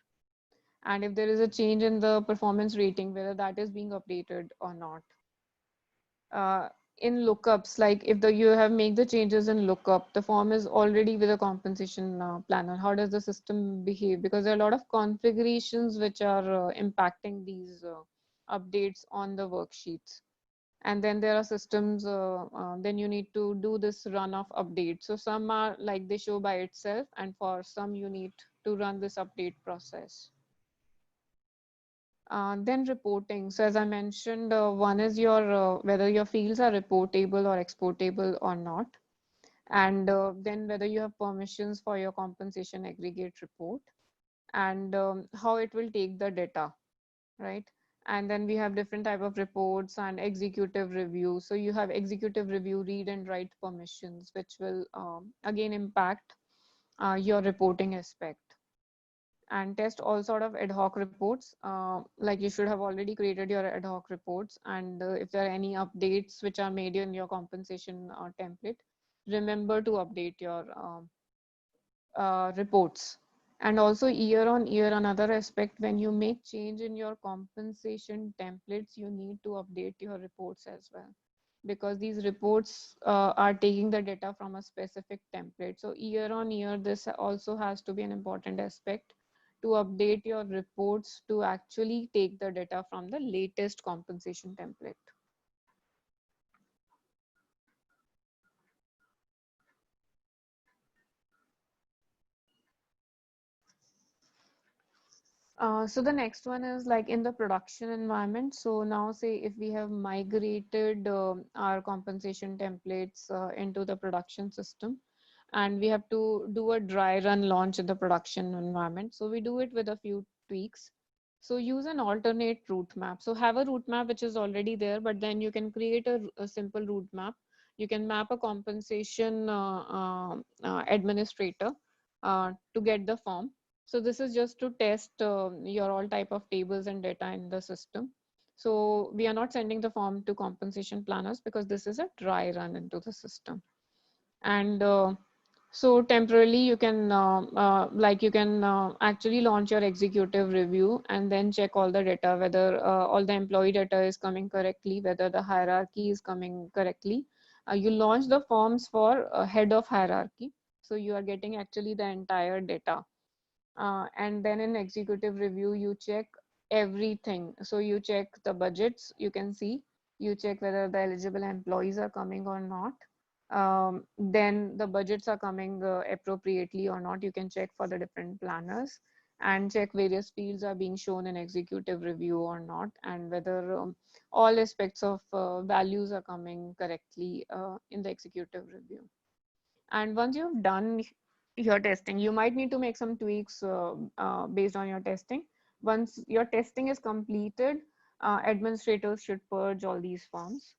And if there is a change in the performance rating, whether that is being updated or not. In lookups, like if you have make the changes in lookup, the form is already with a compensation planner. How does the system behave? Because there are a lot of configurations which are impacting these updates on the worksheets. And then there are systems, then you need to do this run of updates. So some are like they show by itself, and for some you need to run this update process. Then reporting. So as I mentioned, one is your whether your fields are reportable or exportable or not. And then whether you have permissions for your compensation aggregate report, and how it will take the data, right? And then we have different type of reports and executive review. So you have executive review, read and write permissions, which will again impact your reporting aspect. And test all sort of ad hoc reports. Like you should have already created your ad hoc reports, and if there are any updates which are made in your compensation template, remember to update your reports. And also year on year, another aspect, when you make change in your compensation templates, you need to update your reports as well, because these reports are taking the data from a specific template. So year on year, this also has to be an important aspect to update your reports to actually take the data from the latest compensation template. So the next one is like in the production environment. So now say if we have migrated our compensation templates into the production system, and we have to do a dry run launch in the production environment. So we do it with a few tweaks. So use an alternate route map. So have a route map which is already there, but then you can create a simple route map. You can map a compensation administrator to get the form. So this is just to test your all type of tables and data in the system. So we are not sending the form to compensation planners because this is a dry run into the system. And so temporarily you can actually launch your executive review and then check all the data, whether all the employee data is coming correctly, whether the hierarchy is coming correctly. You launch the forms for head of hierarchy. So you are getting actually the entire data. And then in executive review, you check everything. So you check the budgets, you can see, you check whether the eligible employees are coming or not. Then the budgets are coming appropriately or not. You can check for the different planners and check various fields are being shown in executive review or not, and whether all aspects of values are coming correctly in the executive review. And once you've done your testing, you might need to make some tweaks based on your testing. Once your testing is completed, administrators should purge all these forms.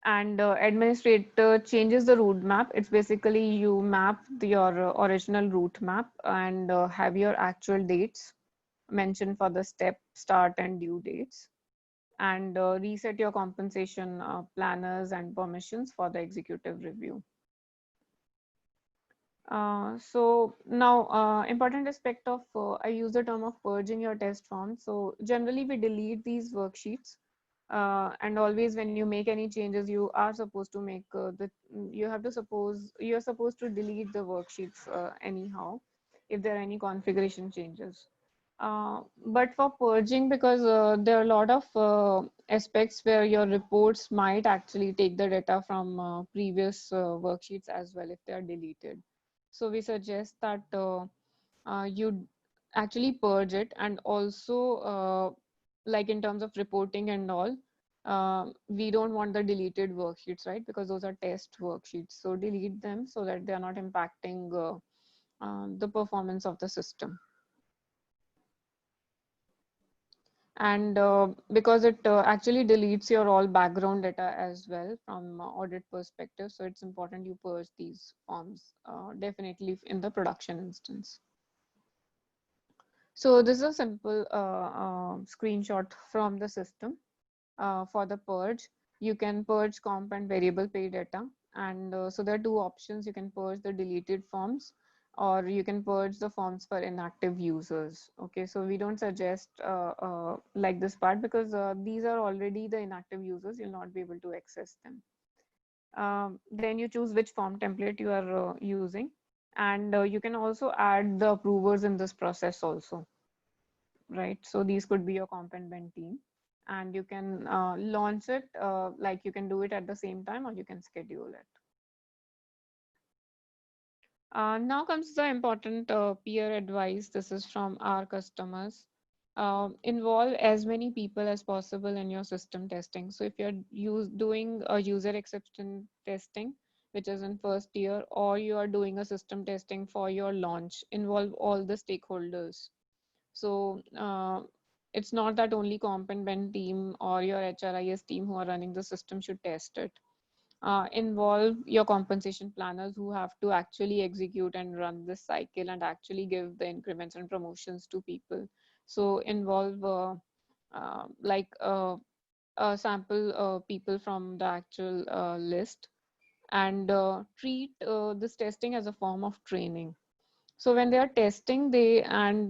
And administrator changes the route map. It's basically you map your original route map and have your actual dates mentioned for the step start and due dates, and reset your compensation planners and permissions for the executive review. So now important aspect of I use the term of purging your test form. So generally we delete these worksheets, and always when you make any changes, you are supposed to make you're supposed to delete the worksheets anyhow if there are any configuration changes. But for purging, because there are a lot of aspects where your reports might actually take the data from previous worksheets as well if they are deleted. So we suggest that you actually purge it, and also like in terms of reporting and all, we don't want the deleted worksheets, right? Because those are test worksheets. So delete them so that they are not impacting the performance of the system. And because it actually deletes your all background data as well from audit perspective, so it's important you purge these forms definitely in the production instance. So this is a simple screenshot from the system for the purge. You can purge comp and variable pay data, and so there are two options. You can purge the deleted forms, or you can purge the forms for inactive users. Okay, so we don't suggest like this part, because these are already the inactive users. You'll not be able to access them. Then you choose which form template you are using, and you can also add the approvers in this process also, right? So these could be your comp and ben team, and you can launch it like you can do it at the same time, or you can schedule it. Now comes the important peer advice. This is from our customers. Involve as many people as possible in your system testing. So if you're doing a user acceptance testing, which is in first year, or you are doing a system testing for your launch, involve all the stakeholders. So it's not that only comp and ben team or your HRIS team who are running the system should test it. Involve your compensation planners who have to actually execute and run this cycle and actually give the increments and promotions to people. So involve sample people from the actual list, and treat this testing as a form of training. So when they are testing, they and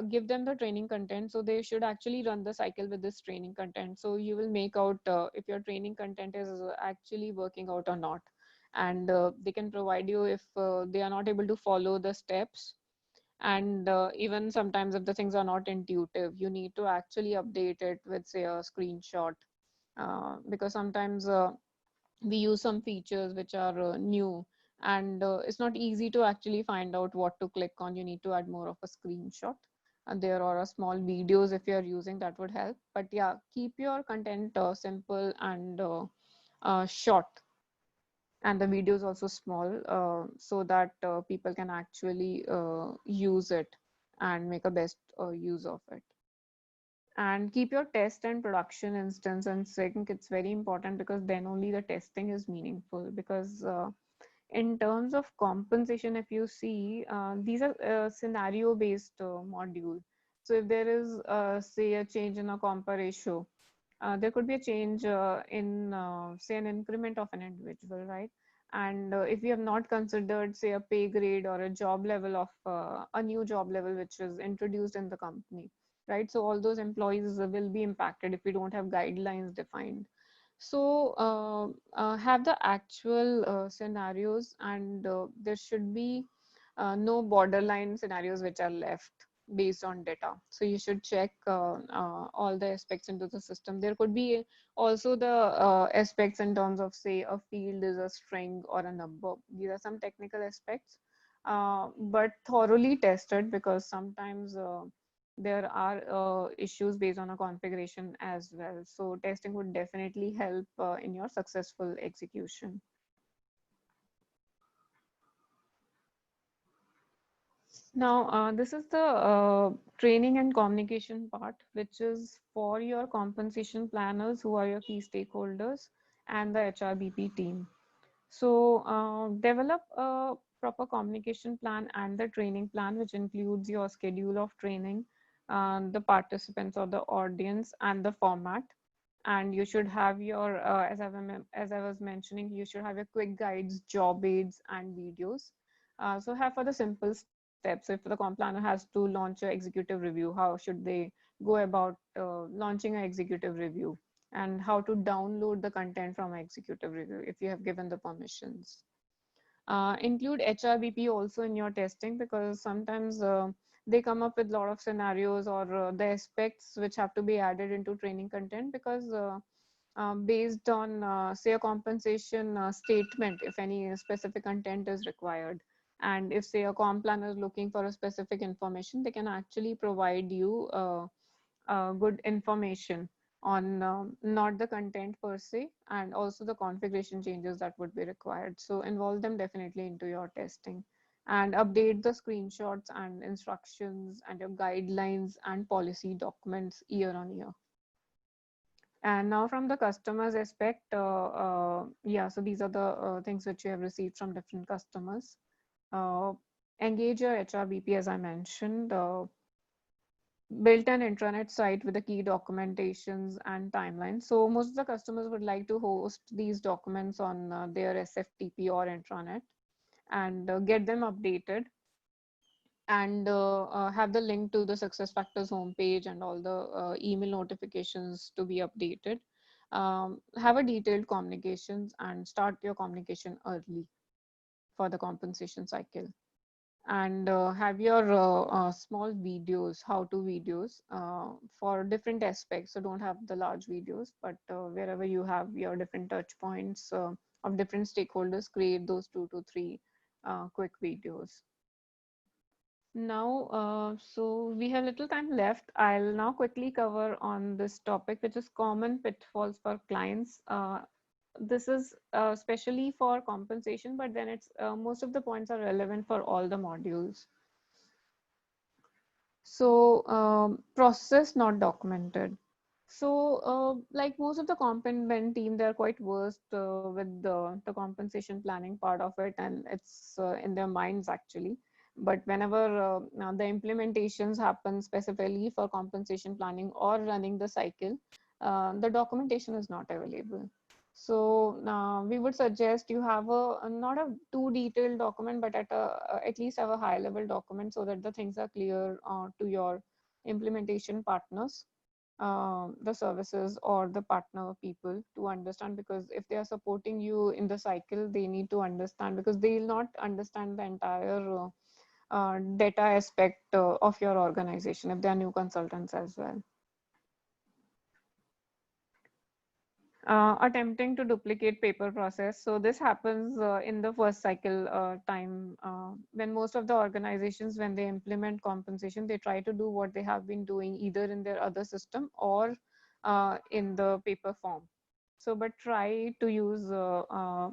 give them the training content. So they should actually run the cycle with this training content. So you will make out if your training content is actually working out or not. And they can provide you if they are not able to follow the steps. And even sometimes if the things are not intuitive, you need to actually update it with, say, a screenshot, because sometimes we use some features which are new, and it's not easy to actually find out what to click on. You need to add more of a screenshot, and there are small videos if you're using, that would help. But yeah, keep your content simple and short, and the video is also small, so that people can actually use it and make a best use of it. And keep your test and production instance in sync. It's very important, because then only the testing is meaningful. Because in terms of compensation, if you see, these are scenario based module. So if there is say a change in a compa ratio, there could be a change in say an increment of an individual, right? And if we have not considered, say, a pay grade or a job level of a new job level which is introduced in the company, right? So all those employees will be impacted if we don't have guidelines defined. So have the actual scenarios, and there should be no borderline scenarios which are left based on data. So you should check all the aspects into the system. There could be also the aspects in terms of, say, a field is a string or a number. These are some technical aspects, but thoroughly tested, because sometimes there are issues based on a configuration as well. So testing would definitely help in your successful execution. Now, this is the training and communication part, which is for your compensation planners, who are your key stakeholders, and the HRBP team. So develop a proper communication plan and the training plan, which includes your schedule of training, the participants or the audience, and the format. And you should have your, as I was mentioning, you should have your quick guides, job aids, and videos. So have for the simple steps. So if the comp planner has to launch an executive review, how should they go about launching an executive review, and how to download the content from an executive review if you have given the permissions. Include HRBP also in your testing, because sometimes they come up with a lot of scenarios or the aspects which have to be added into training content, because based on, say, a compensation statement, if any specific content is required. And if, say, a comp planner is looking for a specific information, they can actually provide you good information on not the content per se, and also the configuration changes that would be required. So involve them definitely into your testing, and update the screenshots and instructions and your guidelines and policy documents year on year. And now from the customers aspect, yeah, so these are the things which you have received from different customers. Uh, Engage your HRBP, as I mentioned. Built an intranet site with the key documentations and timelines. So most of the customers would like to host these documents on their SFTP or intranet, and get them updated, and have the link to the SuccessFactors homepage and all the email notifications to be updated. Have a detailed communications, and start your communication early for the compensation cycle. And have your small videos, how-to videos for different aspects. So don't have the large videos, but wherever you have your different touch points of different stakeholders, create those 2 to 3 quick videos. Now, so we have little time left. I'll now quickly cover on this topic, which is common pitfalls for clients. This is especially for compensation, but then it's most of the points are relevant for all the modules. So process not documented. So like most of the comp and ben team, they're quite versed with the compensation planning part of it, and it's in their minds actually. But whenever now the implementations happen specifically for compensation planning or running the cycle, the documentation is not available. So we would suggest you have a not a too detailed document, but at least have a high level document, so that the things are clear to your implementation partners, the services or the partner people, to understand. Because if they are supporting you in the cycle, they need to understand, because they will not understand the entire data aspect of your organization if they are new consultants as well. Attempting to duplicate paper process. So this happens in the first cycle time when most of the organizations, when they implement compensation, they try to do what they have been doing either in their other system or in the paper form. So, but try to use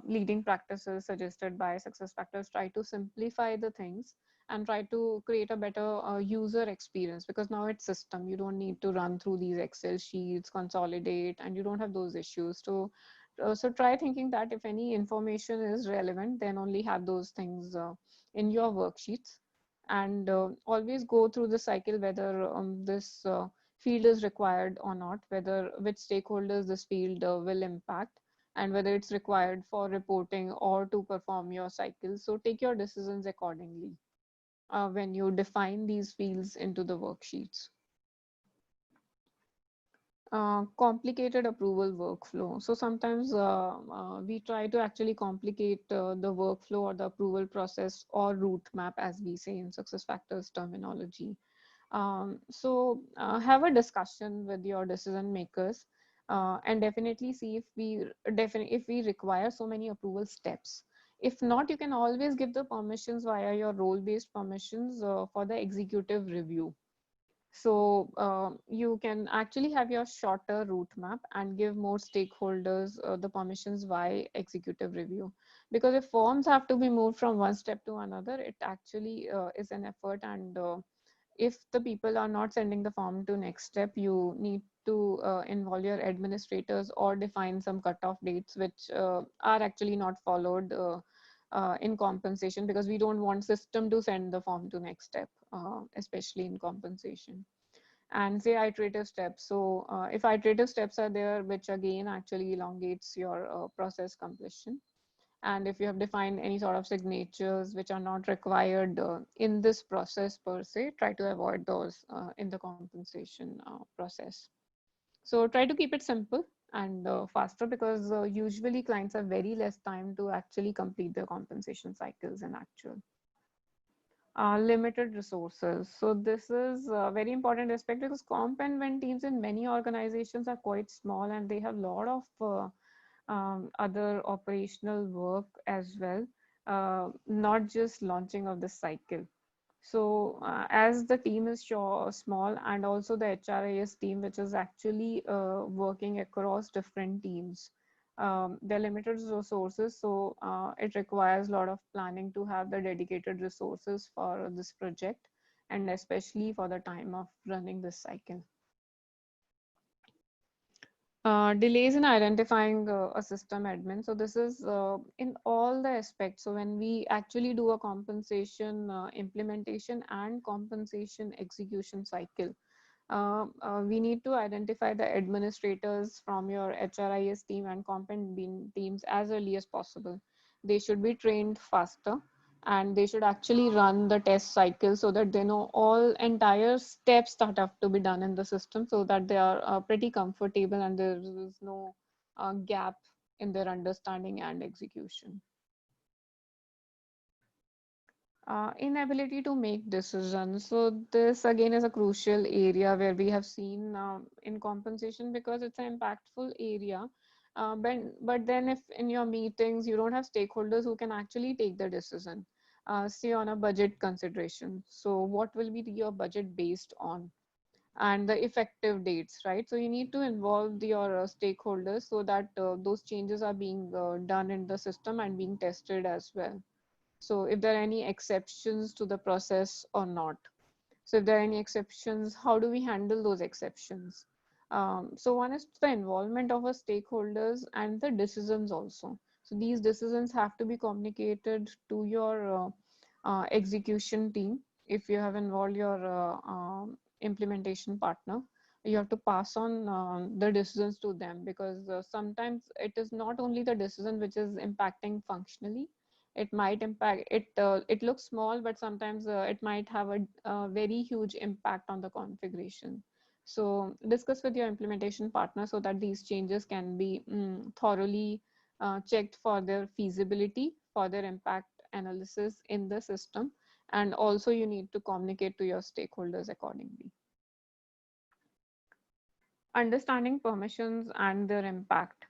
leading practices suggested by SuccessFactors, try to simplify the things and try to create a better user experience, because now it's system. You don't need to run through these Excel sheets, consolidate, and you don't have those issues. So try thinking that if any information is relevant, then only have those things in your worksheets, and always go through the cycle whether this field is required or not, whether which stakeholders this field will impact, and whether it's required for reporting or to perform your cycle. So take your decisions accordingly when you define these fields into the worksheets. Complicated approval workflow. So sometimes we try to actually complicate the workflow or the approval process, or route map, as we say in SuccessFactors terminology. So have a discussion with your decision makers and definitely see if we require so many approval steps. If not, you can always give the permissions via your role-based permissions for the executive review. So you can actually have your shorter route map and give more stakeholders the permissions via executive review. Because if forms have to be moved from one step to another, it actually is an effort, and if the people are not sending the form to next step, you need to involve your administrators or define some cutoff dates which are actually not followed in compensation, because we don't want system to send the form to next step, especially in compensation. And say iterative steps. So if iterative steps are there, which again actually elongates your process completion. And if you have defined any sort of signatures which are not required in this process per se, try to avoid those in the compensation process. So try to keep it simple and faster, because usually clients have very less time to actually complete their compensation cycles in actual. Limited resources. So this is a very important aspect, because comp and when teams in many organizations are quite small and they have a lot of other operational work as well, not just launching of the cycle. So as the team is small, and also the HRIS team, which is actually working across different teams, they're limited resources. So it requires a lot of planning to have the dedicated resources for this project, and especially for the time of running this cycle. Delays in identifying a system admin. So this is in all the aspects. So when we actually do a compensation implementation and compensation execution cycle, we need to identify the administrators from your HRIS team and comp and bean teams as early as possible. They should be trained faster, and they should actually run the test cycle so that they know all entire steps that have to be done in the system, so that they are pretty comfortable and there is no gap in their understanding and execution. Inability to make decisions. So this again is a crucial area where we have seen in compensation, because it's an impactful area. But then if in your meetings you don't have stakeholders who can actually take the decision, say on a budget consideration. So what will be your budget based on? And the effective dates, right? So you need to involve your stakeholders so that those changes are being done in the system and being tested as well. So if there are any exceptions to the process or not. So if there are any exceptions, how do we handle those exceptions? So one is the involvement of our stakeholders and the decisions also. So these decisions have to be communicated to your execution team. If you have involved your implementation partner, you have to pass on the decisions to them, because sometimes it is not only the decision which is impacting functionally. It might impact it. It looks small, but sometimes it might have a very huge impact on the configuration. So discuss with your implementation partner so that these changes can be thoroughly checked for their feasibility, for their impact analysis in the system, And also you need to communicate to your stakeholders accordingly. Understanding permissions and their impact.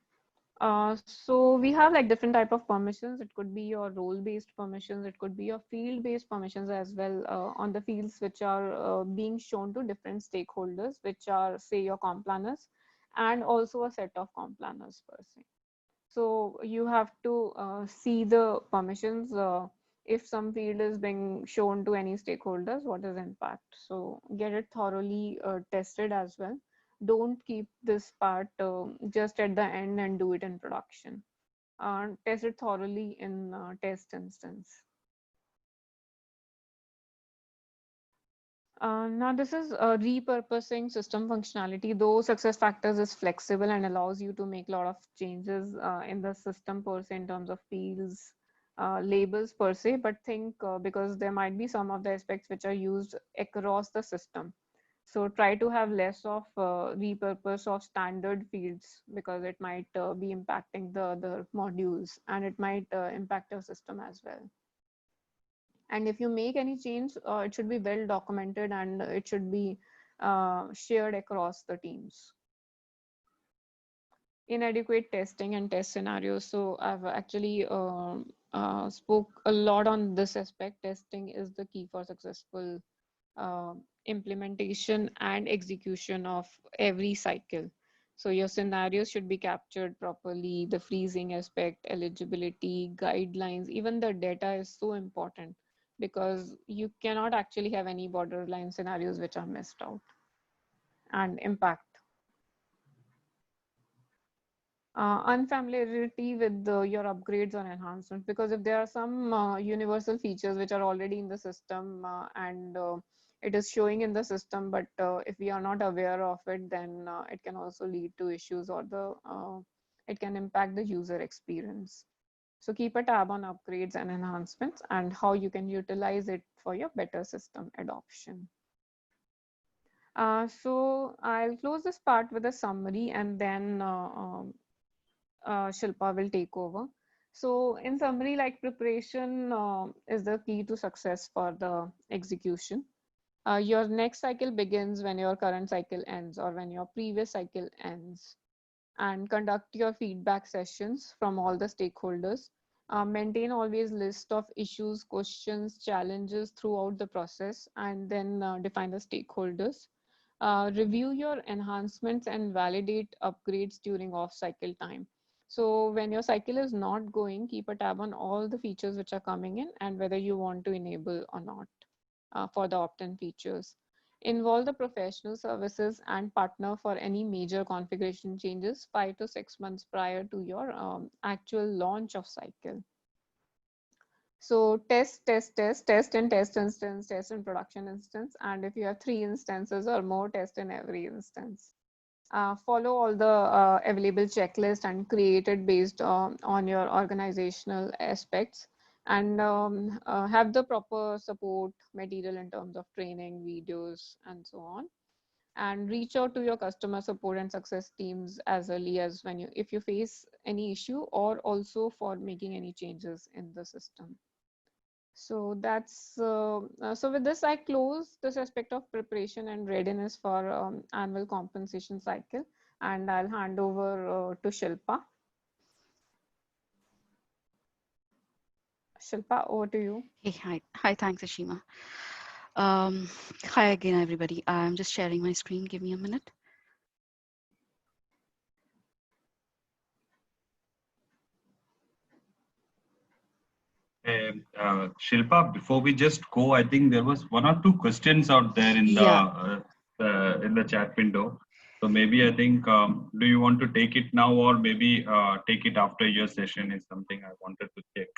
So we have like different type of permissions. It could be your role-based permissions. It could be your field-based permissions as well, on the fields which are being shown to different stakeholders, which are say your comp planners and also a set of comp planners per se. So you have to see the permissions. If some field is being shown to any stakeholders, what is impact? So get it thoroughly tested as well. Don't keep this part just at the end and do it in production. Test it thoroughly in test instance. Now this is repurposing system functionality, though SuccessFactors is flexible and allows you to make a lot of changes in the system per se in terms of fields, labels per se, but think because there might be some of the aspects which are used across the system. So try to have less of repurpose of standard fields because it might be impacting the other modules and it might impact your system as well. And if you make any change, it should be well documented and it should be shared across the teams. Inadequate testing and test scenarios. So I've actually spoke a lot on this aspect. Testing is the key for successful implementation and execution of every cycle. So your scenarios should be captured properly, the freezing aspect, eligibility, guidelines, even the data is so important because you cannot actually have any borderline scenarios which are missed out. And impact. Unfamiliarity with your upgrades or enhancements, because if there are some universal features which are already in the system and it is showing in the system, but if we are not aware of it, then it can also lead to issues or it can impact the user experience. So keep a tab on upgrades and enhancements and how you can utilize it for your better system adoption. So I'll close this part with a summary and then Shilpa will take over. So in summary, like preparation is the key to success for the execution. Your next cycle begins when your current cycle ends or when your previous cycle ends. And conduct your feedback sessions from all the stakeholders. Maintain always list of issues, questions, challenges throughout the process, and then define the stakeholders. Review your enhancements and validate upgrades during off-cycle time. So when your cycle is not going, keep a tab on all the features which are coming in and whether you want to enable or not for the opt-in features. Involve the professional services and partner for any major configuration changes 5 to 6 months prior to your actual launch of cycle. So test in test instance, test in production instance. And if you have 3 instances or more, test in every instance. Follow all the available checklist and create it based on your organizational aspects, and have the proper support material in terms of training, videos, and so on. And reach out to your customer support and success teams as early as if you face any issue or also for making any changes in the system. So that's so with this I close this aspect of preparation and readiness for annual compensation cycle, and I'll hand over to Shilpa. Shilpa, over to you. Hey, hi, thanks, Ashima. Hi again, everybody. I'm just sharing my screen. Give me a minute. Shilpa, before we just go, I think there was 1 or 2 questions out there in the chat window. So maybe I think, do you want to take it now or maybe take it after your session is something I wanted to check.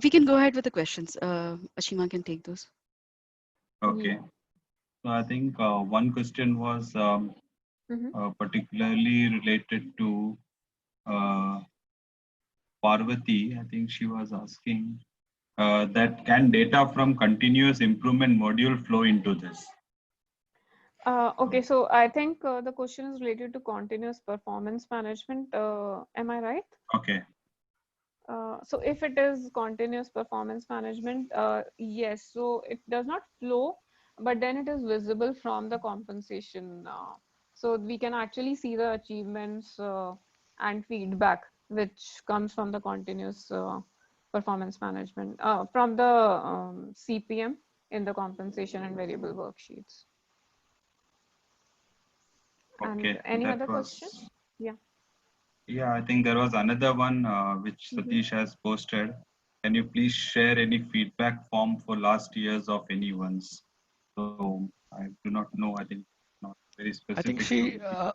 We can go ahead with the questions. Ashima can take those. Okay. Yeah. So I think one question was particularly related to Parvati. I think she was asking that can data from continuous improvement module flow into this? Okay, so I think the question is related to continuous performance management. Am I right? Okay. So if it is continuous performance management, yes, so it does not flow, but then it is visible from the compensation. So we can actually see the achievements and feedback which comes from the continuous performance management, from the CPM in the compensation and variable worksheets. And Okay, any that other question? was. Yeah. Yeah, I think there was another one which Mhm. Satish has posted. Can you please share any feedback form for last years of anyone's? So I do not know. I think not very I think specific to she,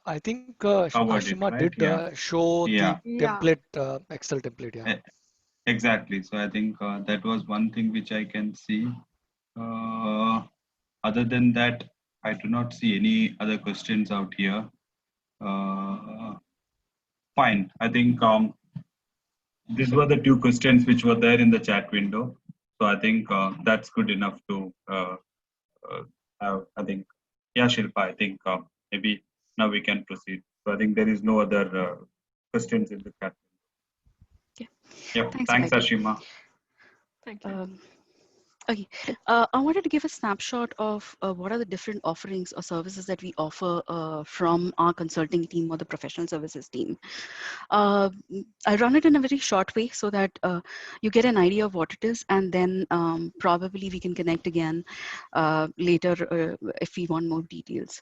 I think covered it, Ashima right? did Yeah, show the yeah, Yeah. template, Excel template. Yeah. e- exactly. So I think that was one thing which I can see. Uh, Other than that, I do not see any other questions out here. Uh, Fine. I think these were the two questions which were there in the chat window. So I think that's good enough to uh, have. I think, yeah, Shilpa, I think maybe now we can proceed. So I think there is no other questions in the chat. Yeah. Yeah, Thanks, thanks, Abhay. Ashima. Thank you. Okay, I wanted to give a snapshot of what are the different offerings or services that we offer from our consulting team or the professional services team. I run it in a very short way so that you get an idea of what it is, and then probably we can connect again later if we want more details.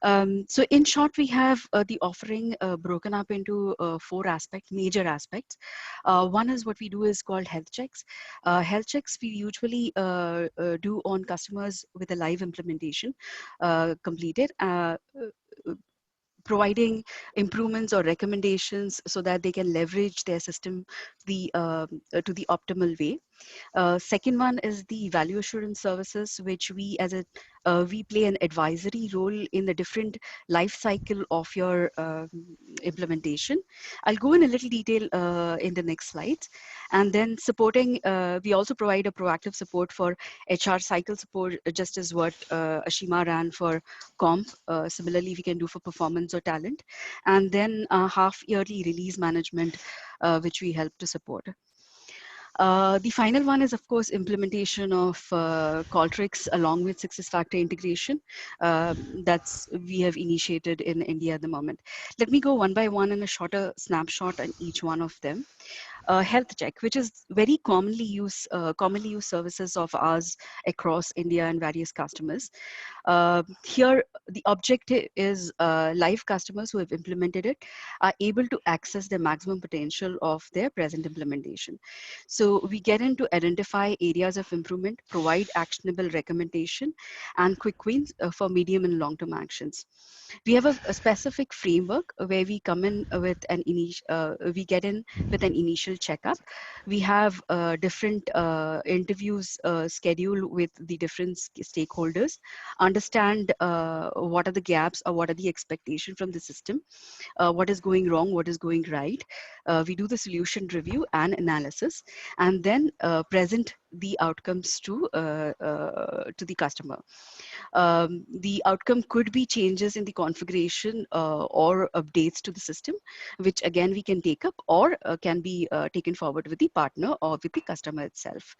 So in short, we have the offering broken up into four aspects, major aspects. One is what we do is called health checks. Health checks we usually do on customers with a live implementation completed. Providing improvements or recommendations so that they can leverage their system to the optimal way. Second one is the value assurance services, which we as a we play an advisory role in the different life cycle of your implementation. I'll go in a little detail in the next slides. And then supporting, we also provide a proactive support for HR cycle support, just as what Ashima ran for comp. Similarly, we can do for performance or talent. And then half yearly release management, which we help to support. The final one is, of course, implementation of Qualtrics along with SuccessFactors integration. That's we have initiated in India at the moment. Let me go one by one in a shorter snapshot on each one of them. Health check, which is very commonly used services of ours across India and various customers. Here, the objective is live customers who have implemented it are able to access the maximum potential of their present implementation. So we get in to identify areas of improvement, provide actionable recommendation, and quick wins for medium and long-term actions. We have a specific framework where we come in with we get in with an initial checkup. We have different interviews scheduled with the different stakeholders, understand what are the gaps or what are the expectations from the system, what is going wrong, what is going right. We do the solution review and analysis, and then present the outcomes to the customer. The outcome could be changes in the configuration or updates to the system, which again we can take up or can be taken forward with the partner or with the customer itself.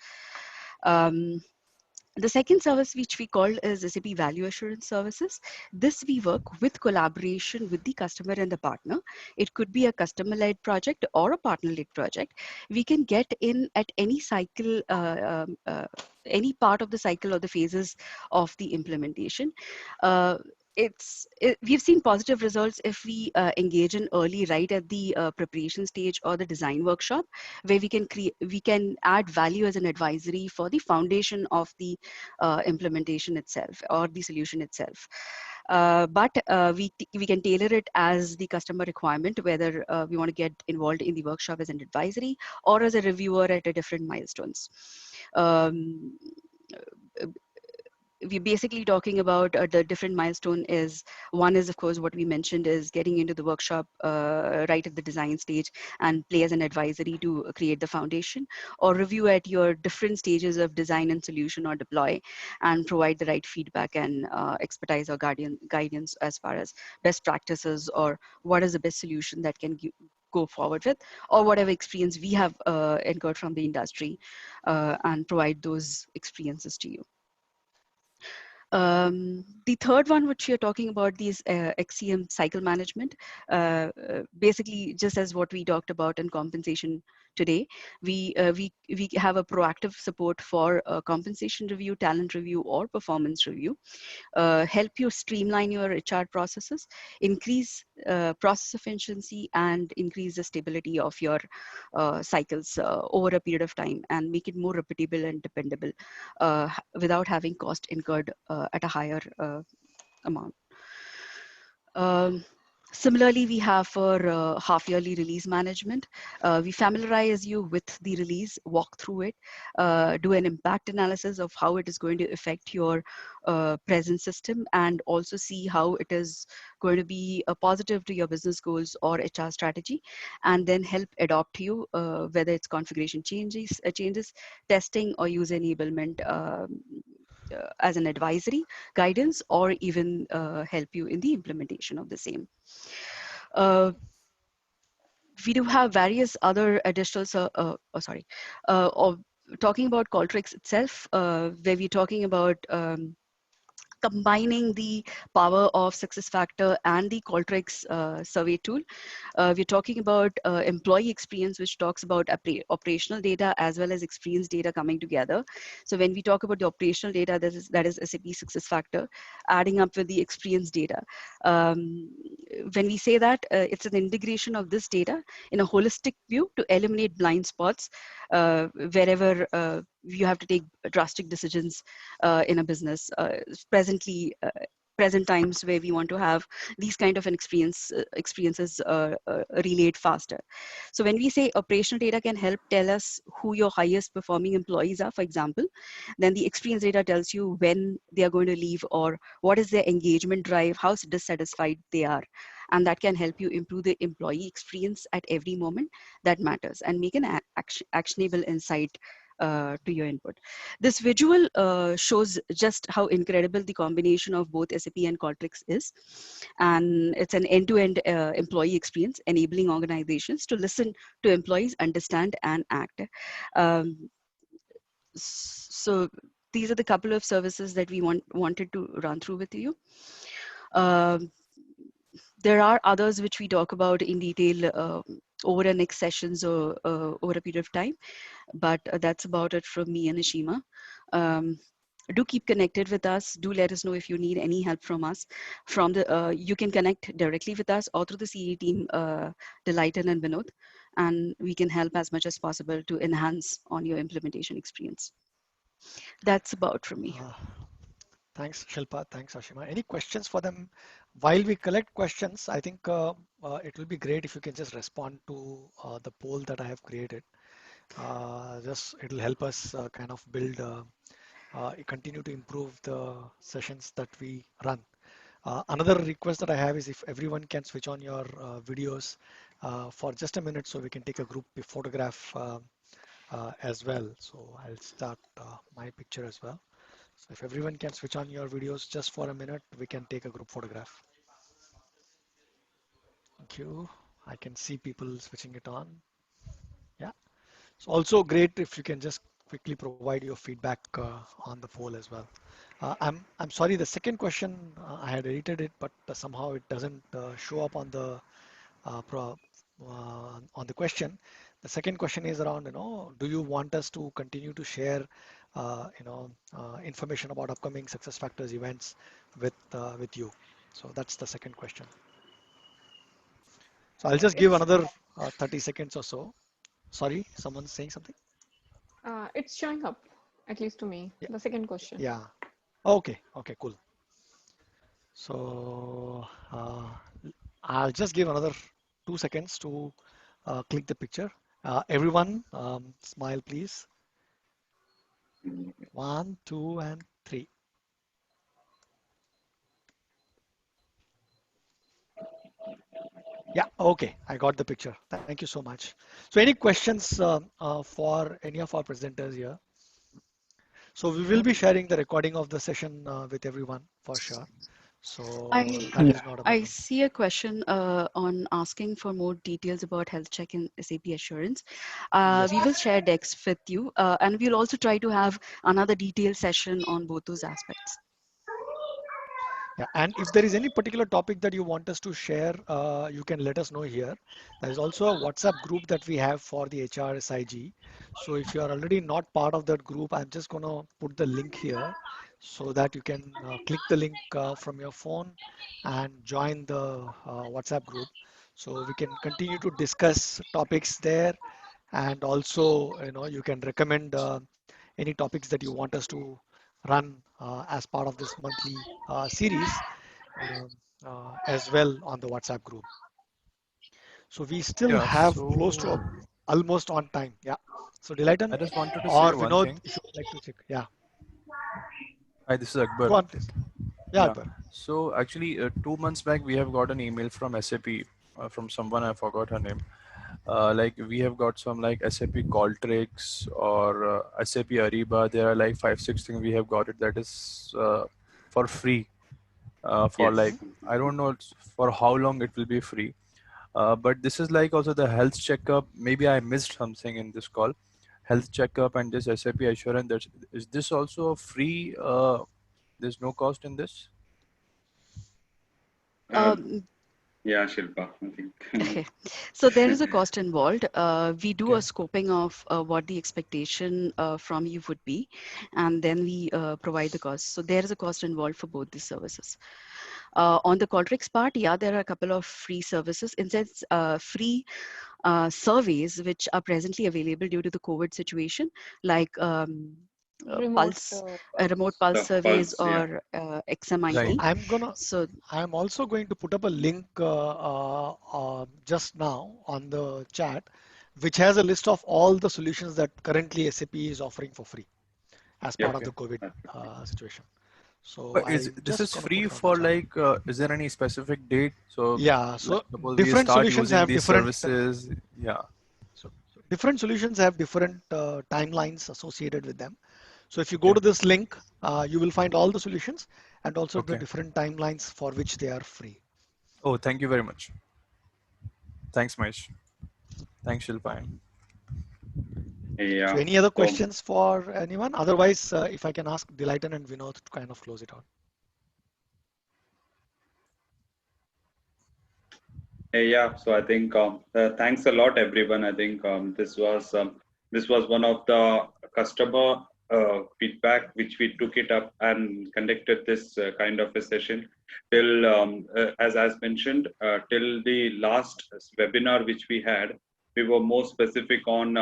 The second service which we call is SAP Value Assurance Services. This we work with collaboration with the customer and the partner. It could be a customer-led project or a partner-led project. We can get in at any cycle, any part of the cycle or the phases of the implementation. Uh, we've seen positive results if we engage in early, right at the preparation stage or the design workshop, where we can add value as an advisory for the foundation of the implementation itself or the solution itself. But we can tailor it as the customer requirement, whether we want to get involved in the workshop as an advisory or as a reviewer at a different milestones. Um, we're basically talking about the different milestone is one is of course what we mentioned is getting into the workshop right at the design stage and play as an advisory to create the foundation, or review at your different stages of design and solution or deploy and provide the right feedback and expertise or guidance as far as best practices or what is the best solution that can go forward with, or whatever experience we have incurred from the industry, and provide those experiences to you. The third one, which you're talking about, these XCM cycle management, basically just as what we talked about in compensation today, we have a proactive support for compensation review, talent review, or performance review. Help you streamline your HR processes, increase process efficiency, and increase the stability of your cycles over a period of time, and make it more repeatable and dependable without having cost incurred at a higher amount. Similarly, we have for half-yearly release management. We familiarize you with the release, walk through it, do an impact analysis of how it is going to affect your present system, and also see how it is going to be a positive to your business goals or HR strategy, and then help adopt you, whether it's configuration changes, testing, or user enablement, as an advisory, guidance, or even help you in the implementation of the same. We do have various other additional, talking about Qualtrics itself, where we're talking about combining the power of SuccessFactors and the Qualtrics survey tool. We're talking about employee experience, which talks about operational data as well as experience data coming together. So when we talk about the operational data, that is SAP SuccessFactors, adding up with the experience data. When we say that, it's an integration of this data in a holistic view to eliminate blind spots wherever you have to take drastic decisions in a business. Present times where we want to have these kind of an experiences relayed faster. So when we say operational data can help tell us who your highest performing employees are, for example, then the experience data tells you when they are going to leave, or what is their engagement drive, how dissatisfied they are. And that can help you improve the employee experience at every moment that matters, and make an actionable insight to your input. This visual shows just how incredible the combination of both SAP and Qualtrics is. And it's an end-to-end employee experience, enabling organizations to listen to employees, understand, and act. So these are the couple of services that we wanted to run through with you. There are others which we talk about in detail over the next sessions or over a period of time, but that's about it from me and Ashima. Do keep connected with us. Do let us know if you need any help from us. You can connect directly with us or through the CE team, Delighten and Vinod, and we can help as much as possible to enhance on your implementation experience. That's about from me. Thanks, Shilpa. Thanks, Ashima. Any questions for them? While we collect questions, I think it will be great if you can just respond to the poll that I have created. It'll help us kind of build, continue to improve the sessions that we run. Another request that I have is if everyone can switch on your videos for just a minute, so we can take a group photograph as well. So I'll start my picture as well. So if everyone can switch on your videos just for a minute, we can take a group photograph. Thank you. I can see people switching it on. Yeah. It's also great if you can just quickly provide your feedback on the poll as well. I'm sorry, the second question, I had edited it, but somehow it doesn't show up on the question. The second question is around, do you want us to continue to share, information about upcoming SuccessFactors events with you? So that's the second question. So I'll just give another 30 seconds or so. Sorry, someone's saying something? It's showing up, at least to me, Yeah. the second question. Yeah. Okay, cool. So I'll just give another 2 seconds to click the picture. Everyone, smile, please. 1, 2, and 3. Yeah, okay, I got the picture. Thank you so much. So any questions for any of our presenters here? So we will be sharing the recording of the session with everyone for sure. So I that is not a I problem. see a question on asking for more details about health check and SAP assurance. Yes, We will please. share decks with you, and we'll also try to have another detailed session on both those aspects. Yeah, and if there is any particular topic that you want us to share, you can let us know here. There is also a WhatsApp group that we have for the HRSIG. So if you are already not part of that group, I'm just going to put the link here so that you can click the link from your phone and join the WhatsApp group. So we can continue to discuss topics there, and also, you can recommend any topics that you want us to run as part of this monthly series um, as well on the WhatsApp group. So we still Yeah, have close to so almost on time. Yeah. So I Dilaitan just wanted to or say one Vinod, thing. if you would like to check. Yeah. Hi, this is Akbar. Go on, please. Yeah, Yeah, Akbar. so actually, 2 months back, we have got an email from SAP from someone, I forgot her name. Like we have got some like SAP Qualtrics or SAP Ariba. There are like 5, 6 things we have got it that is for free. For Yes. like I don't know for how long it will be free. But this is like also the health checkup. Maybe I missed something in this call. Health checkup and this SAP assurance. Is this also a free? There's no cost in this. Uh, Um, yeah, Shilpa, I think. Okay, so there is a cost involved. We do a Okay. scoping of what the expectation from you would be, and then we provide the cost. So there is a cost involved for both these services. On the Qualtrics part, yeah, there are a couple of free services. In sense, free surveys which are presently available due to the COVID situation, like Remote pulse, remote pulse. pulse The surveys pulse, yeah. or So Right. XMIT. So I'm also going to put up a link just now on the chat, which has a list of all the solutions that currently SAP is offering for free as part Yep. of Okay. the COVID That would be. situation. So But is I'm this just is going to put free it on the for chat. like? Is there any specific date? So, Yeah, like, so suppose we different start solutions using have these different services. Yeah. different solutions have different timelines associated with them. So if you go Okay. to this link, you will find all the solutions and also the Okay. different timelines for which they are free. Oh, thank you very much. Thanks, Mahesh. Thanks, Shilpa. So Yeah. any other So questions for anyone? Otherwise, if I can ask Dilaitan and Vinod to kind of close it out. yeah, so I think thanks a lot, everyone. I think this was one of the customer feedback which we took it up and conducted this kind of a session till as mentioned till the last webinar which we had. We were more specific on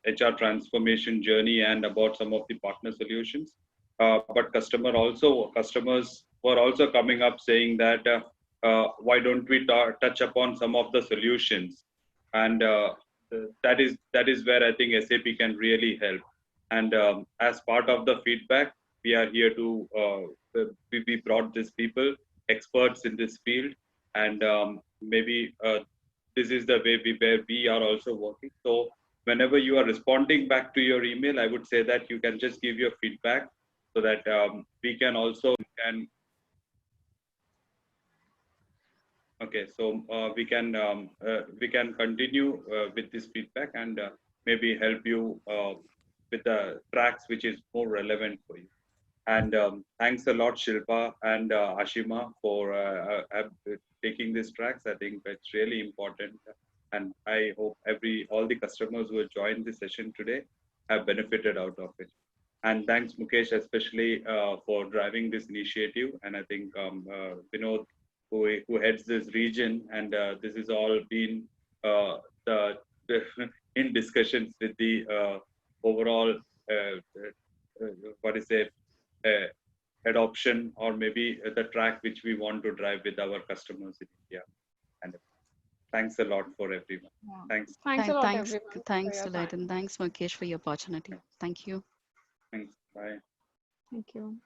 HR transformation journey and about some of the partner solutions. But customers were also coming up saying that. Why don't we touch upon some of the solutions, and that is where I think SAP can really help. And as part of the feedback, we are here to we brought these people experts in this field, and maybe this is the way where we are also working. So whenever you are responding back to your email, I would say that you can just give your feedback so that we can also can. Okay, so we can continue with this feedback and maybe help you with the tracks which is more relevant for you. And thanks a lot, Shilpa and Ashima, for taking these tracks. I think it's really important, and I hope all the customers who have joined the session today have benefited out of it. And thanks, Mukesh, especially for driving this initiative. And I think Vinod, who heads this region, and this has all been the in discussions with the overall what is it adoption or maybe the track which we want to drive with our customers in India. And thanks a lot for everyone. Yeah. Thanks. Thanks a lot, Thanks, everyone, for thanks, your Delight, and time. thanks, Mukesh, for your opportunity. Thank you. Thanks. Bye. Thank you.